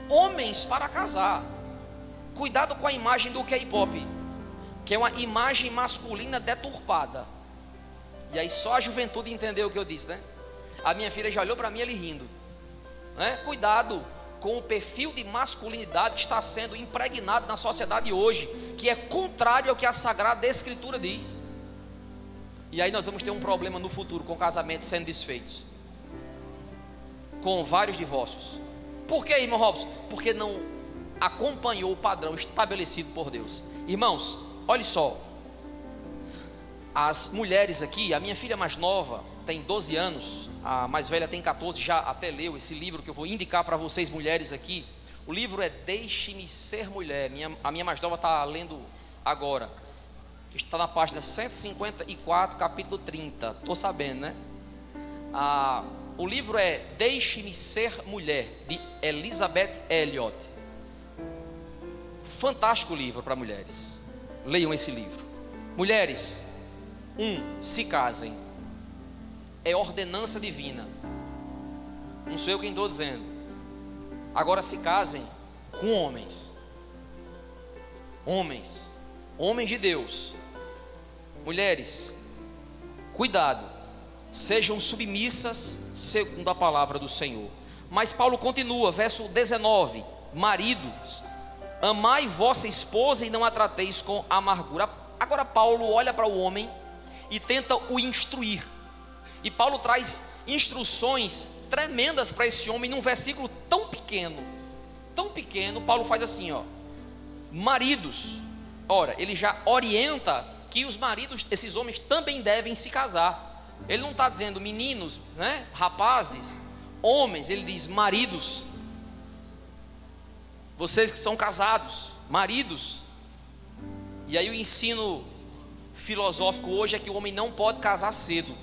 homens para casar. Cuidado com a imagem do K-pop, que é uma imagem masculina deturpada. E aí só a juventude entendeu o que eu disse, né? A minha filha já olhou para mim, ele rindo, né? Cuidado com o perfil de masculinidade que está sendo impregnado na sociedade hoje, que é contrário ao que a Sagrada Escritura diz. E aí nós vamos ter um problema no futuro com casamentos sendo desfeitos, com vários divórcios. Por que, irmão Robson? Porque não acompanhou o padrão estabelecido por Deus. Irmãos, olhe só, as mulheres aqui, a minha filha mais nova tem 12 anos, a mais velha tem 14, já até leu esse livro que eu vou indicar para vocês mulheres aqui. O livro é Deixe-me Ser Mulher. A minha mais nova está lendo agora, está na página 154, capítulo 30, estou sabendo, né? O livro é Deixe-me Ser Mulher, de Elizabeth Elliot. Fantástico livro para mulheres, leiam esse livro. Mulheres, se casem, é ordenança divina, não sou eu quem estou dizendo. Agora se casem com homens de Deus. Mulheres, cuidado, sejam submissas segundo a palavra do Senhor. Mas Paulo continua, verso 19: maridos, amai vossa esposa e não a trateis com amargura. Agora Paulo olha para o homem e tenta o instruir, e Paulo traz instruções tremendas para esse homem num versículo tão pequeno. Paulo faz assim, ó: maridos. Ora, ele já orienta que os maridos, esses homens também devem se casar. Ele não está dizendo meninos, né, rapazes, homens. Ele diz maridos, vocês que são casados, maridos. E aí o ensino filosófico hoje é que o homem não pode casar cedo.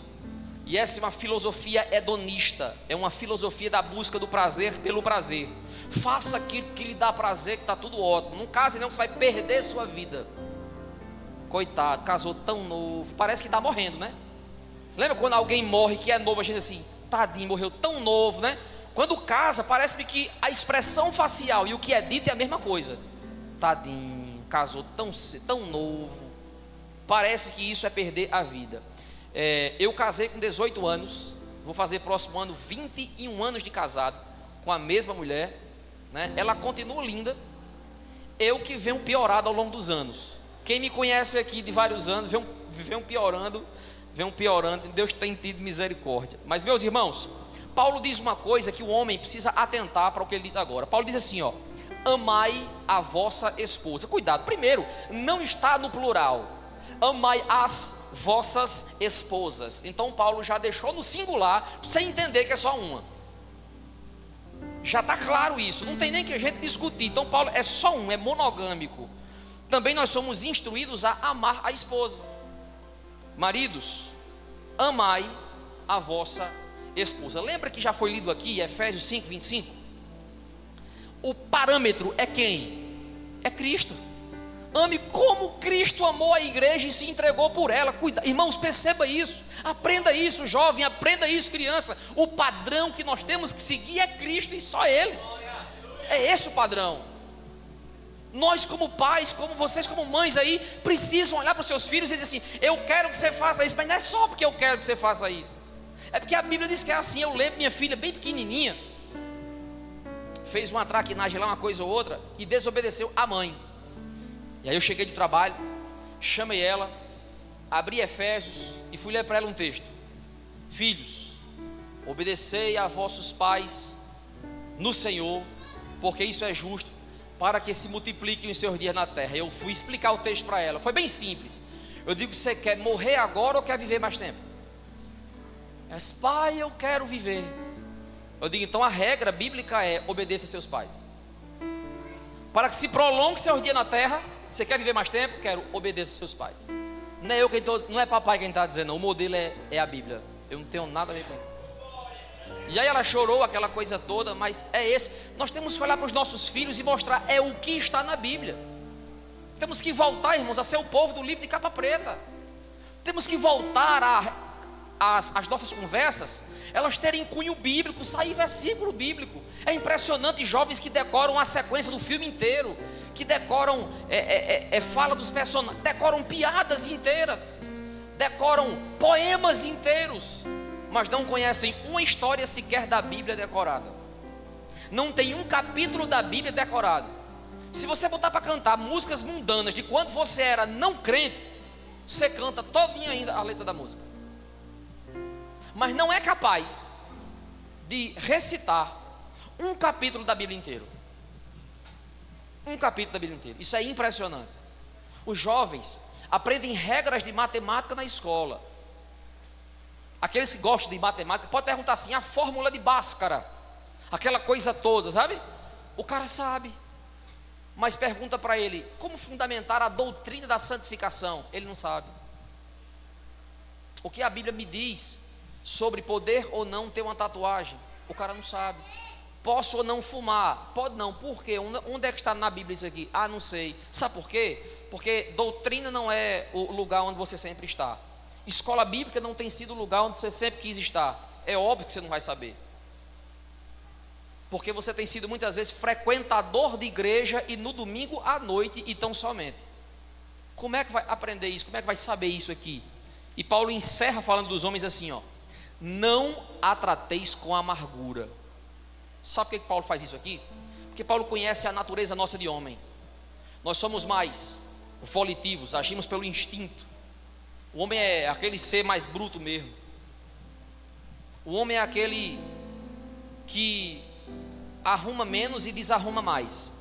E essa é uma filosofia hedonista, é uma filosofia da busca do prazer pelo prazer. Faça aquilo que lhe dá prazer, que está tudo ótimo. Não case não, que você vai perder sua vida. Coitado, casou tão novo, parece que está morrendo, né? Lembra quando alguém morre que é novo, a gente assim, tadinho, morreu tão novo, né? Quando casa, parece-me que a expressão facial e o que é dito é a mesma coisa. Tadinho, casou tão novo. Parece que isso é perder a vida. Eu casei com 18 anos, vou fazer próximo ano 21 anos de casado com a mesma mulher, né? Ela continua linda, eu que venho piorado ao longo dos anos. Quem me conhece aqui de vários anos, vem piorando, Deus tem tido misericórdia. Mas meus irmãos, Paulo diz uma coisa que o homem precisa atentar para o que ele diz agora. Paulo diz assim, ó: amai a vossa esposa. Cuidado, primeiro, não está no plural, amai as vossas esposas. Então Paulo já deixou no singular, sem entender que é só uma. Já está claro isso, não tem nem que a gente discutir. Então Paulo é só um, é monogâmico. Também nós somos instruídos a amar a esposa. Maridos, amai a vossa esposa. Lembra que já foi lido aqui Efésios 5:25? O parâmetro é quem? É Cristo. Ame como Cristo amou a igreja e se entregou por ela. Irmãos, perceba isso, aprenda isso, jovem, aprenda isso, criança. O padrão que nós temos que seguir é Cristo e só Ele. É esse o padrão. Nós como pais, como vocês como mães aí, precisam olhar para os seus filhos e dizer assim: eu quero que você faça isso. Mas não é só porque eu quero que você faça isso, é porque a Bíblia diz que é assim. Eu lembro minha filha bem pequenininha, fez uma traquinagem lá, uma coisa ou outra, e desobedeceu a mãe. E aí eu cheguei do trabalho, chamei ela, abri Efésios e fui ler para ela um texto: filhos, obedecei a vossos pais no Senhor, porque isso é justo, para que se multipliquem os seus dias na terra. Eu fui explicar o texto para ela, foi bem simples. Eu digo: você quer morrer agora ou quer viver mais tempo? Ela disse: pai, eu quero viver. Eu digo: então a regra bíblica é: obedeça a seus pais, para que se prolongue seus dias na terra. Você quer viver mais tempo? Quero. Obedeça aos seus pais. Não é eu quem estou, não é papai quem está dizendo, não. O modelo é a Bíblia. Eu não tenho nada a ver com isso. E aí ela chorou, aquela coisa toda. Mas é esse. Nós temos que olhar para os nossos filhos e mostrar é o que está na Bíblia. Temos que voltar, irmãos, a ser o povo do livro de capa preta. Temos que voltar às nossas conversas. elas terem cunho bíblico, sair versículo bíblico. É impressionante jovens que decoram a sequência do filme inteiro, que decoram fala dos personagens, decoram piadas inteiras, decoram poemas inteiros, mas não conhecem uma história sequer da Bíblia decorada. Não tem um capítulo da Bíblia decorado. Se você botar para cantar músicas mundanas de quando você era não crente, você canta todinha ainda a letra da música, mas não é capaz de recitar um capítulo da Bíblia inteiro. Um capítulo da Bíblia inteira. Isso é impressionante. Os jovens aprendem regras de matemática na escola. Aqueles que gostam de matemática pode perguntar assim: a fórmula de Bhaskara, aquela coisa toda, sabe? O cara sabe, mas pergunta para ele como fundamentar a doutrina da santificação, ele não sabe. O que a Bíblia me diz sobre poder ou não ter uma tatuagem, o cara não sabe. Posso ou não fumar? Pode não. Por quê? Onde é que está na Bíblia isso aqui? Ah, não sei. Sabe por quê? Porque doutrina não é o lugar onde você sempre está. Escola bíblica não tem sido o lugar onde você sempre quis estar. É óbvio que você não vai saber, porque você tem sido muitas vezes frequentador de igreja e no domingo à noite e tão somente. Como é que vai aprender isso? Como é que vai saber isso aqui? E Paulo encerra falando dos homens assim, ó: não a trateis com amargura. Sabe por que Paulo faz isso aqui? Porque Paulo conhece a natureza nossa de homem. Nós somos mais volitivos, agimos pelo instinto. O homem é aquele ser mais bruto mesmo. O homem é aquele que arruma menos e desarruma mais.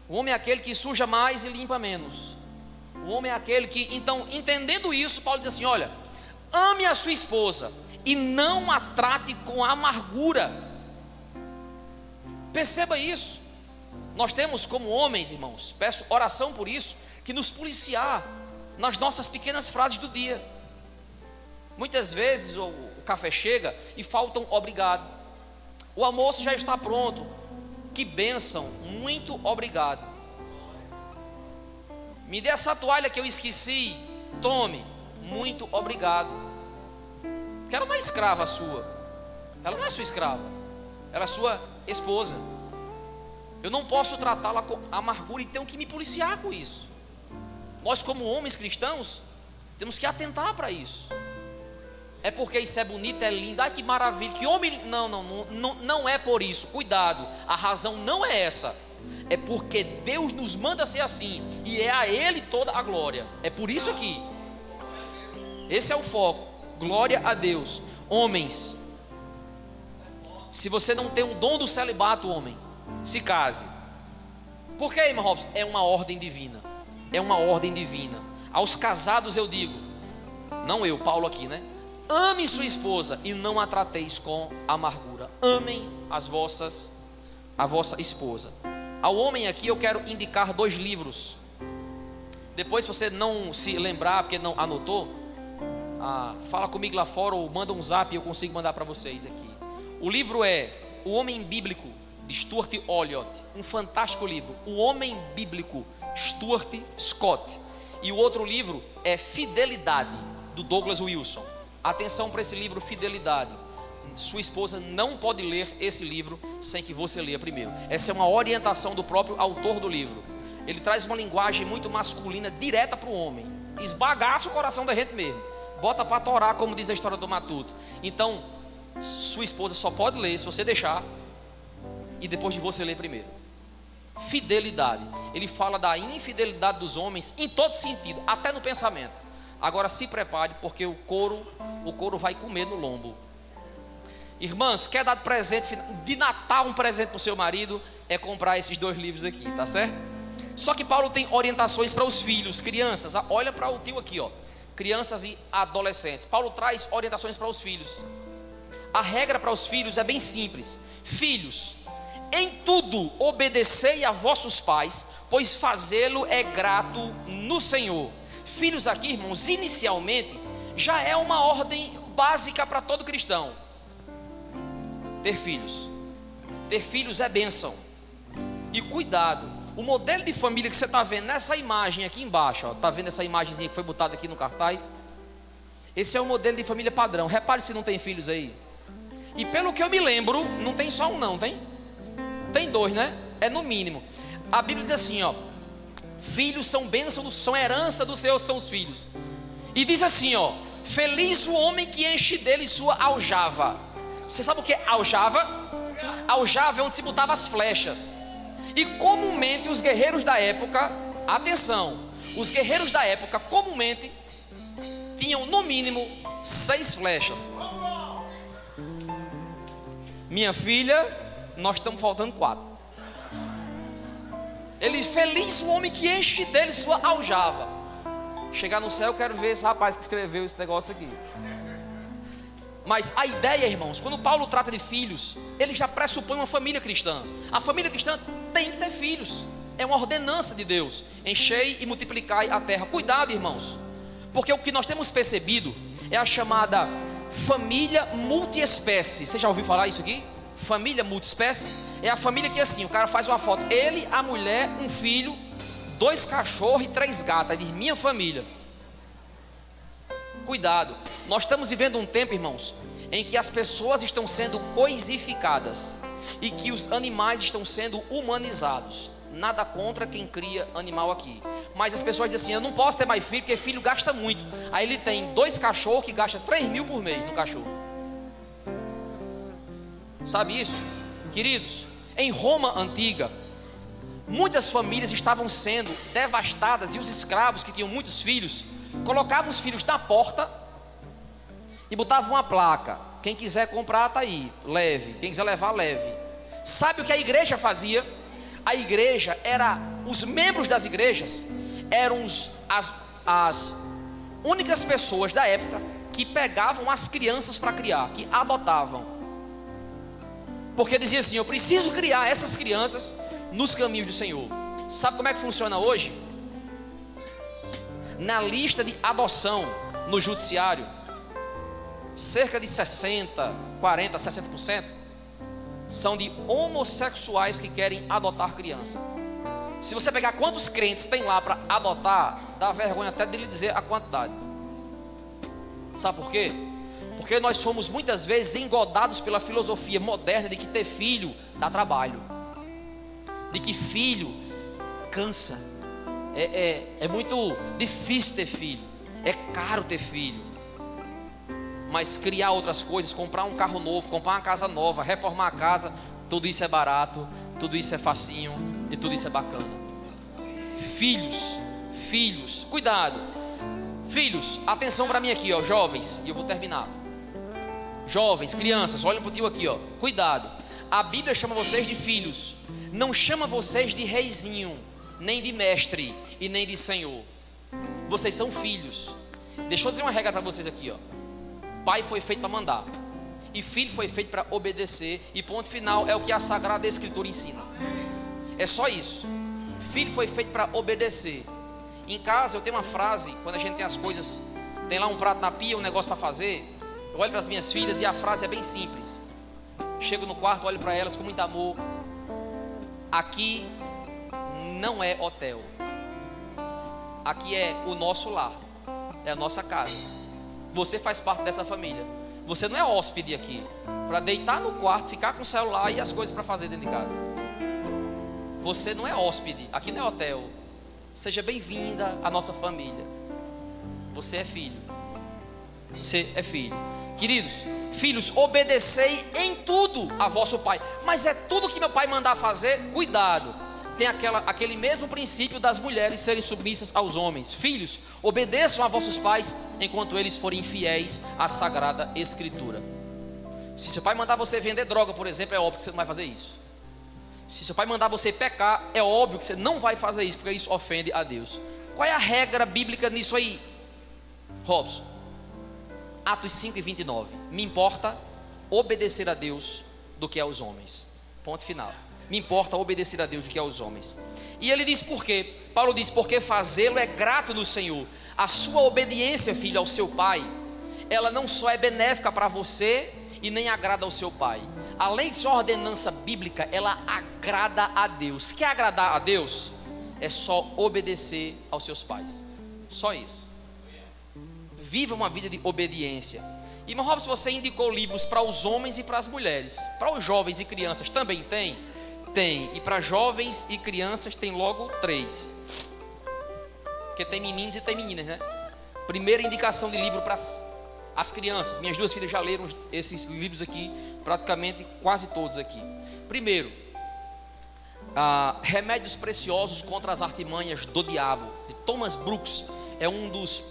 O homem é aquele que suja mais e limpa menos. O homem é aquele que, então, entendendo isso, Paulo diz assim: olha, ame a sua esposa e não a trate com amargura. Perceba isso. Nós temos como homens, irmãos, peço oração por isso, que nos policiar nas nossas pequenas frases do dia. Muitas vezes o café chega e falta um obrigado. O almoço já está pronto. Que bênção, muito obrigado. Me dê essa toalha que eu esqueci. Tome, muito obrigado. Porque ela não é escrava sua. Ela não é sua escrava. Ela é sua esposa. Eu não posso tratá-la com amargura e tenho que me policiar com isso. Nós, como homens cristãos, temos que atentar para isso. É porque isso é bonito, é lindo, ai que maravilha, que homem. Não é por isso. Cuidado, a razão não é essa. É porque Deus nos manda ser assim, e é a Ele toda a glória. É por isso aqui. Esse é o foco. Glória a Deus. Homens, se você não tem o dom do celibato, homem, se case. Por quê, irmão Robson? É uma ordem divina. É uma ordem divina. Aos casados eu digo, não eu, Paulo aqui, né? Ame sua esposa e não a trateis com amargura. Amem a vossa esposa. Ao homem aqui eu quero indicar 2 livros. Depois, se você não se lembrar, porque não anotou, fala comigo lá fora ou manda um zap e eu consigo mandar para vocês aqui. O livro é O Homem Bíblico, de Stuart Olyott. Um fantástico livro. O Homem Bíblico, Stuart Scott. E o outro livro é Fidelidade, do Douglas Wilson. Atenção para esse livro, Fidelidade. Sua esposa não pode ler esse livro sem que você leia primeiro. Essa é uma orientação do próprio autor do livro. Ele traz uma linguagem muito masculina, direta para o homem. Esbagaça o coração da gente mesmo. Bota para torar, como diz a história do Matuto. Então, sua esposa só pode ler se você deixar, e depois de você ler primeiro. Fidelidade. Ele fala da infidelidade dos homens em todo sentido, até no pensamento. Agora se prepare, porque o couro vai comer no lombo. Irmãs, quer dar presente de Natal, um presente para o seu marido, é comprar esses 2 livros aqui, tá certo? Só que Paulo tem orientações para os filhos, crianças. Olha para o tio aqui, ó. Crianças e adolescentes. Paulo traz orientações para os filhos. A regra para os filhos é bem simples. Filhos, em tudo obedecei a vossos pais, pois fazê-lo é grato no Senhor. Filhos aqui, irmãos, inicialmente já é uma ordem básica para todo cristão. Ter filhos. Ter filhos é bênção. E cuidado, o modelo de família que você está vendo nessa imagem aqui embaixo, está vendo essa imagenzinha que foi botada aqui no cartaz? Esse é o modelo de família padrão. Repare se não tem filhos aí. E pelo que eu me lembro, não tem só um não, tem? Tem dois, né? É no mínimo. A Bíblia diz assim, ó: filhos são bênção, são herança dos seus, são os filhos. E diz assim, ó: feliz o homem que enche dele sua aljava. Você sabe o que é aljava? Aljava é onde se botava as flechas. E comumente os guerreiros da época, atenção, os guerreiros da época comumente tinham no mínimo 6 flechas. Minha filha, nós estamos faltando 4. Ele: feliz o homem que enche dele sua aljava. Chegar no céu, eu quero ver esse rapaz que escreveu esse negócio aqui. Mas a ideia, irmãos, quando Paulo trata de filhos, ele já pressupõe uma família cristã. A família cristã tem que ter filhos. É uma ordenança de Deus: enchei e multiplicai a terra. Cuidado, irmãos, porque o que nós temos percebido é a chamada família multiespécie. Você já ouviu falar isso aqui? Família multiespécie é a família que, assim, o cara faz uma foto: ele, a mulher, um filho, 2 cachorros e 3 gatas. Ele diz: minha família. Cuidado, nós estamos vivendo um tempo, irmãos, em que as pessoas estão sendo coisificadas e que os animais estão sendo humanizados. Nada contra quem cria animal aqui, mas as pessoas dizem assim: eu não posso ter mais filho porque filho gasta muito. Aí ele tem 2 cachorros que gastam 3 mil por mês no cachorro. Sabe isso? Queridos, em Roma antiga, muitas famílias estavam sendo devastadas, e os escravos que tinham muitos filhos colocavam os filhos na porta e botavam uma placa: quem quiser comprar está aí, leve. Quem quiser levar, leve. Sabe o que a igreja fazia? A igreja era, os membros das igrejas eram as únicas pessoas da época que pegavam as crianças para criar, que adotavam. Porque dizia assim: eu preciso criar essas crianças nos caminhos do Senhor. Sabe como é que funciona hoje? Na lista de adoção no judiciário, cerca de 60%, 40%, 60% são de homossexuais que querem adotar criança. Se você pegar quantos crentes tem lá para adotar, dá vergonha até de lhe dizer a quantidade. Sabe por quê? Porque nós fomos muitas vezes engodados pela filosofia moderna de que ter filho dá trabalho, de que filho cansa. É muito difícil ter filho, é caro ter filho. Mas criar outras coisas, comprar um carro novo, comprar uma casa nova, reformar a casa, tudo isso é barato, tudo isso é facinho e tudo isso é bacana. Filhos, cuidado. Filhos, atenção para mim aqui, ó, jovens, e eu vou terminar. Jovens, crianças, olhem para o tio aqui, ó, cuidado. A Bíblia chama vocês de filhos, não chama vocês de reizinho, nem de mestre e nem de senhor. Vocês são filhos. Deixa eu dizer uma regra para vocês aqui, ó. Pai foi feito para mandar, e filho foi feito para obedecer, e ponto final, é o que a Sagrada Escritura ensina. É só isso. Filho foi feito para obedecer. Em casa eu tenho uma frase, quando a gente tem as coisas, tem lá um prato na pia, um negócio para fazer, eu olho para as minhas filhas e a frase é bem simples. Chego no quarto, olho para elas com muito amor: aqui não é hotel, aqui é o nosso lar, é a nossa casa. Você faz parte dessa família. Você não é hóspede aqui para deitar no quarto, ficar com o celular e as coisas para fazer dentro de casa. Você não é hóspede, aqui não é hotel. Seja bem-vinda à nossa família. Você é filho. Você é filho. Queridos, filhos, obedecei em tudo a vosso pai. Mas é tudo que meu pai mandar fazer? Cuidado. Tem aquele mesmo princípio das mulheres serem submissas aos homens. Filhos, obedeçam a vossos pais enquanto eles forem fiéis à Sagrada Escritura. Se seu pai mandar você vender droga, por exemplo, é óbvio que você não vai fazer isso. Se seu pai mandar você pecar, é óbvio que você não vai fazer isso, porque isso ofende a Deus. Qual é a regra bíblica nisso aí, Robson? Atos 5:29. Me importa obedecer a Deus do que aos homens. Ponto final. Me importa obedecer a Deus do que aos homens. E ele diz por quê? Paulo diz: porque fazê-lo é grato no Senhor. A sua obediência, filho, ao seu pai, ela não só é benéfica para você e nem agrada ao seu pai. Além de ser uma ordenança bíblica, ela agrada a Deus. Quer agradar a Deus? É só obedecer aos seus pais. Só isso. Viva uma vida de obediência. Irmão Robson, você indicou livros para os homens e para as mulheres. Para os jovens e crianças também tem? Tem. E para jovens e crianças tem logo 3. Porque tem meninos e tem meninas, né? Primeira indicação de livro para as crianças. Minhas 2 filhas já leram esses livros aqui, praticamente quase todos aqui. Primeiro, Remédios Preciosos contra as Artimanhas do Diabo, de Thomas Brooks. É um dos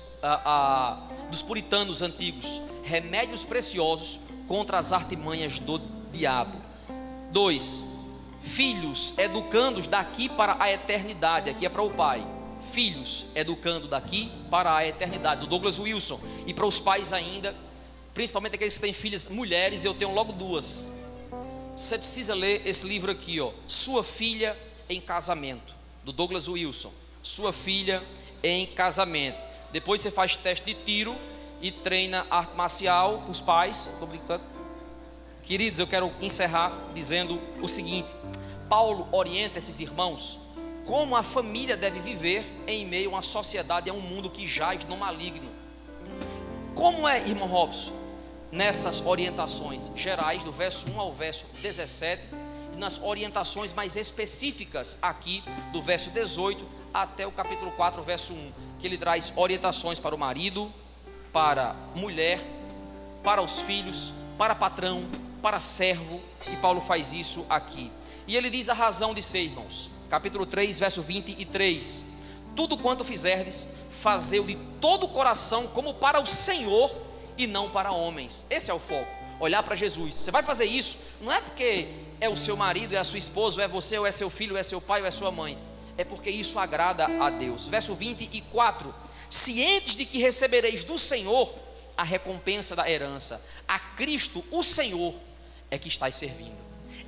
puritanos antigos. Remédios Preciosos contra as Artimanhas do Diabo. 2, Filhos educando daqui para a eternidade. Aqui é para o pai. Filhos educando daqui para a eternidade, do Douglas Wilson. E para os pais ainda, principalmente aqueles que têm filhas mulheres, eu tenho logo 2. Você precisa ler esse livro aqui, ó, Sua Filha em Casamento, do Douglas Wilson. Sua Filha em Casamento. Depois você faz teste de tiro e treina arte marcial com os pais. Estou brincando. Queridos, eu quero encerrar dizendo o seguinte: Paulo orienta esses irmãos como a família deve viver em meio a uma sociedade, a um mundo que jaz no maligno. Como é, irmão Robson? Nessas orientações gerais, do verso 1 ao verso 17, e nas orientações mais específicas aqui, do verso 18 até o capítulo 4, verso 1, que ele traz orientações para o marido, para a mulher, para os filhos, para patrão, para servo, e Paulo faz isso aqui. E ele diz a razão de ser, irmãos. Capítulo 3, verso 23: Tudo quanto fizerdes, fazei-o de todo o coração, como para o Senhor e não para homens. Esse é o foco, olhar para Jesus. Você vai fazer isso, não é porque é o seu marido, é a sua esposa, ou é você, ou é seu filho, ou é seu pai, ou é sua mãe. É porque isso agrada a Deus. Verso 24: Cientes de que recebereis do Senhor a recompensa da herança. A Cristo, o Senhor, é que estás servindo.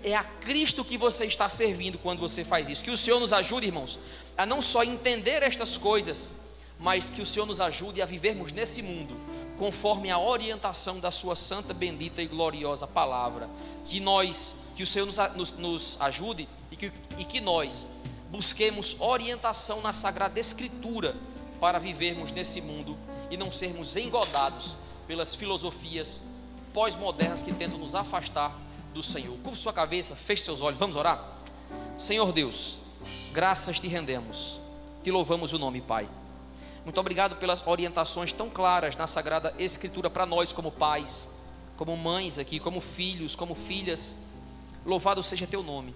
É a Cristo que você está servindo quando você faz isso. Que o Senhor nos ajude, irmãos, a não só entender estas coisas, mas que o Senhor nos ajude a vivermos nesse mundo conforme a orientação da sua santa, bendita e gloriosa palavra. Que o Senhor nos ajude e que nós busquemos orientação na Sagrada Escritura para vivermos nesse mundo e não sermos engodados pelas filosofias pós-modernas que tentam nos afastar do Senhor. Curva sua cabeça, feche seus olhos, vamos orar? Senhor Deus, graças te rendemos, te louvamos o nome, Pai. Muito obrigado pelas orientações tão claras na Sagrada Escritura para nós como pais, como mães aqui, como filhos, como filhas. Louvado seja teu nome.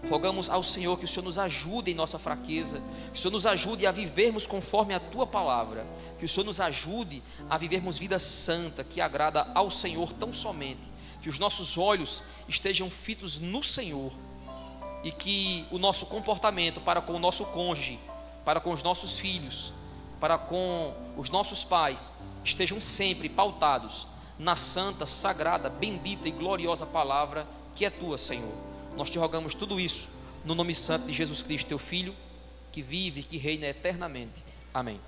Rogamos ao Senhor que o Senhor nos ajude em nossa fraqueza, que o Senhor nos ajude a vivermos conforme a tua palavra, que o Senhor nos ajude a vivermos vida santa, que agrada ao Senhor tão somente, que os nossos olhos estejam fitos no Senhor e que o nosso comportamento para com o nosso cônjuge, para com os nossos filhos, para com os nossos pais, estejam sempre pautados na santa, sagrada, bendita e gloriosa palavra que é tua, Senhor. Nós te rogamos tudo isso no nome santo de Jesus Cristo, teu Filho, que vive e que reina eternamente. Amém.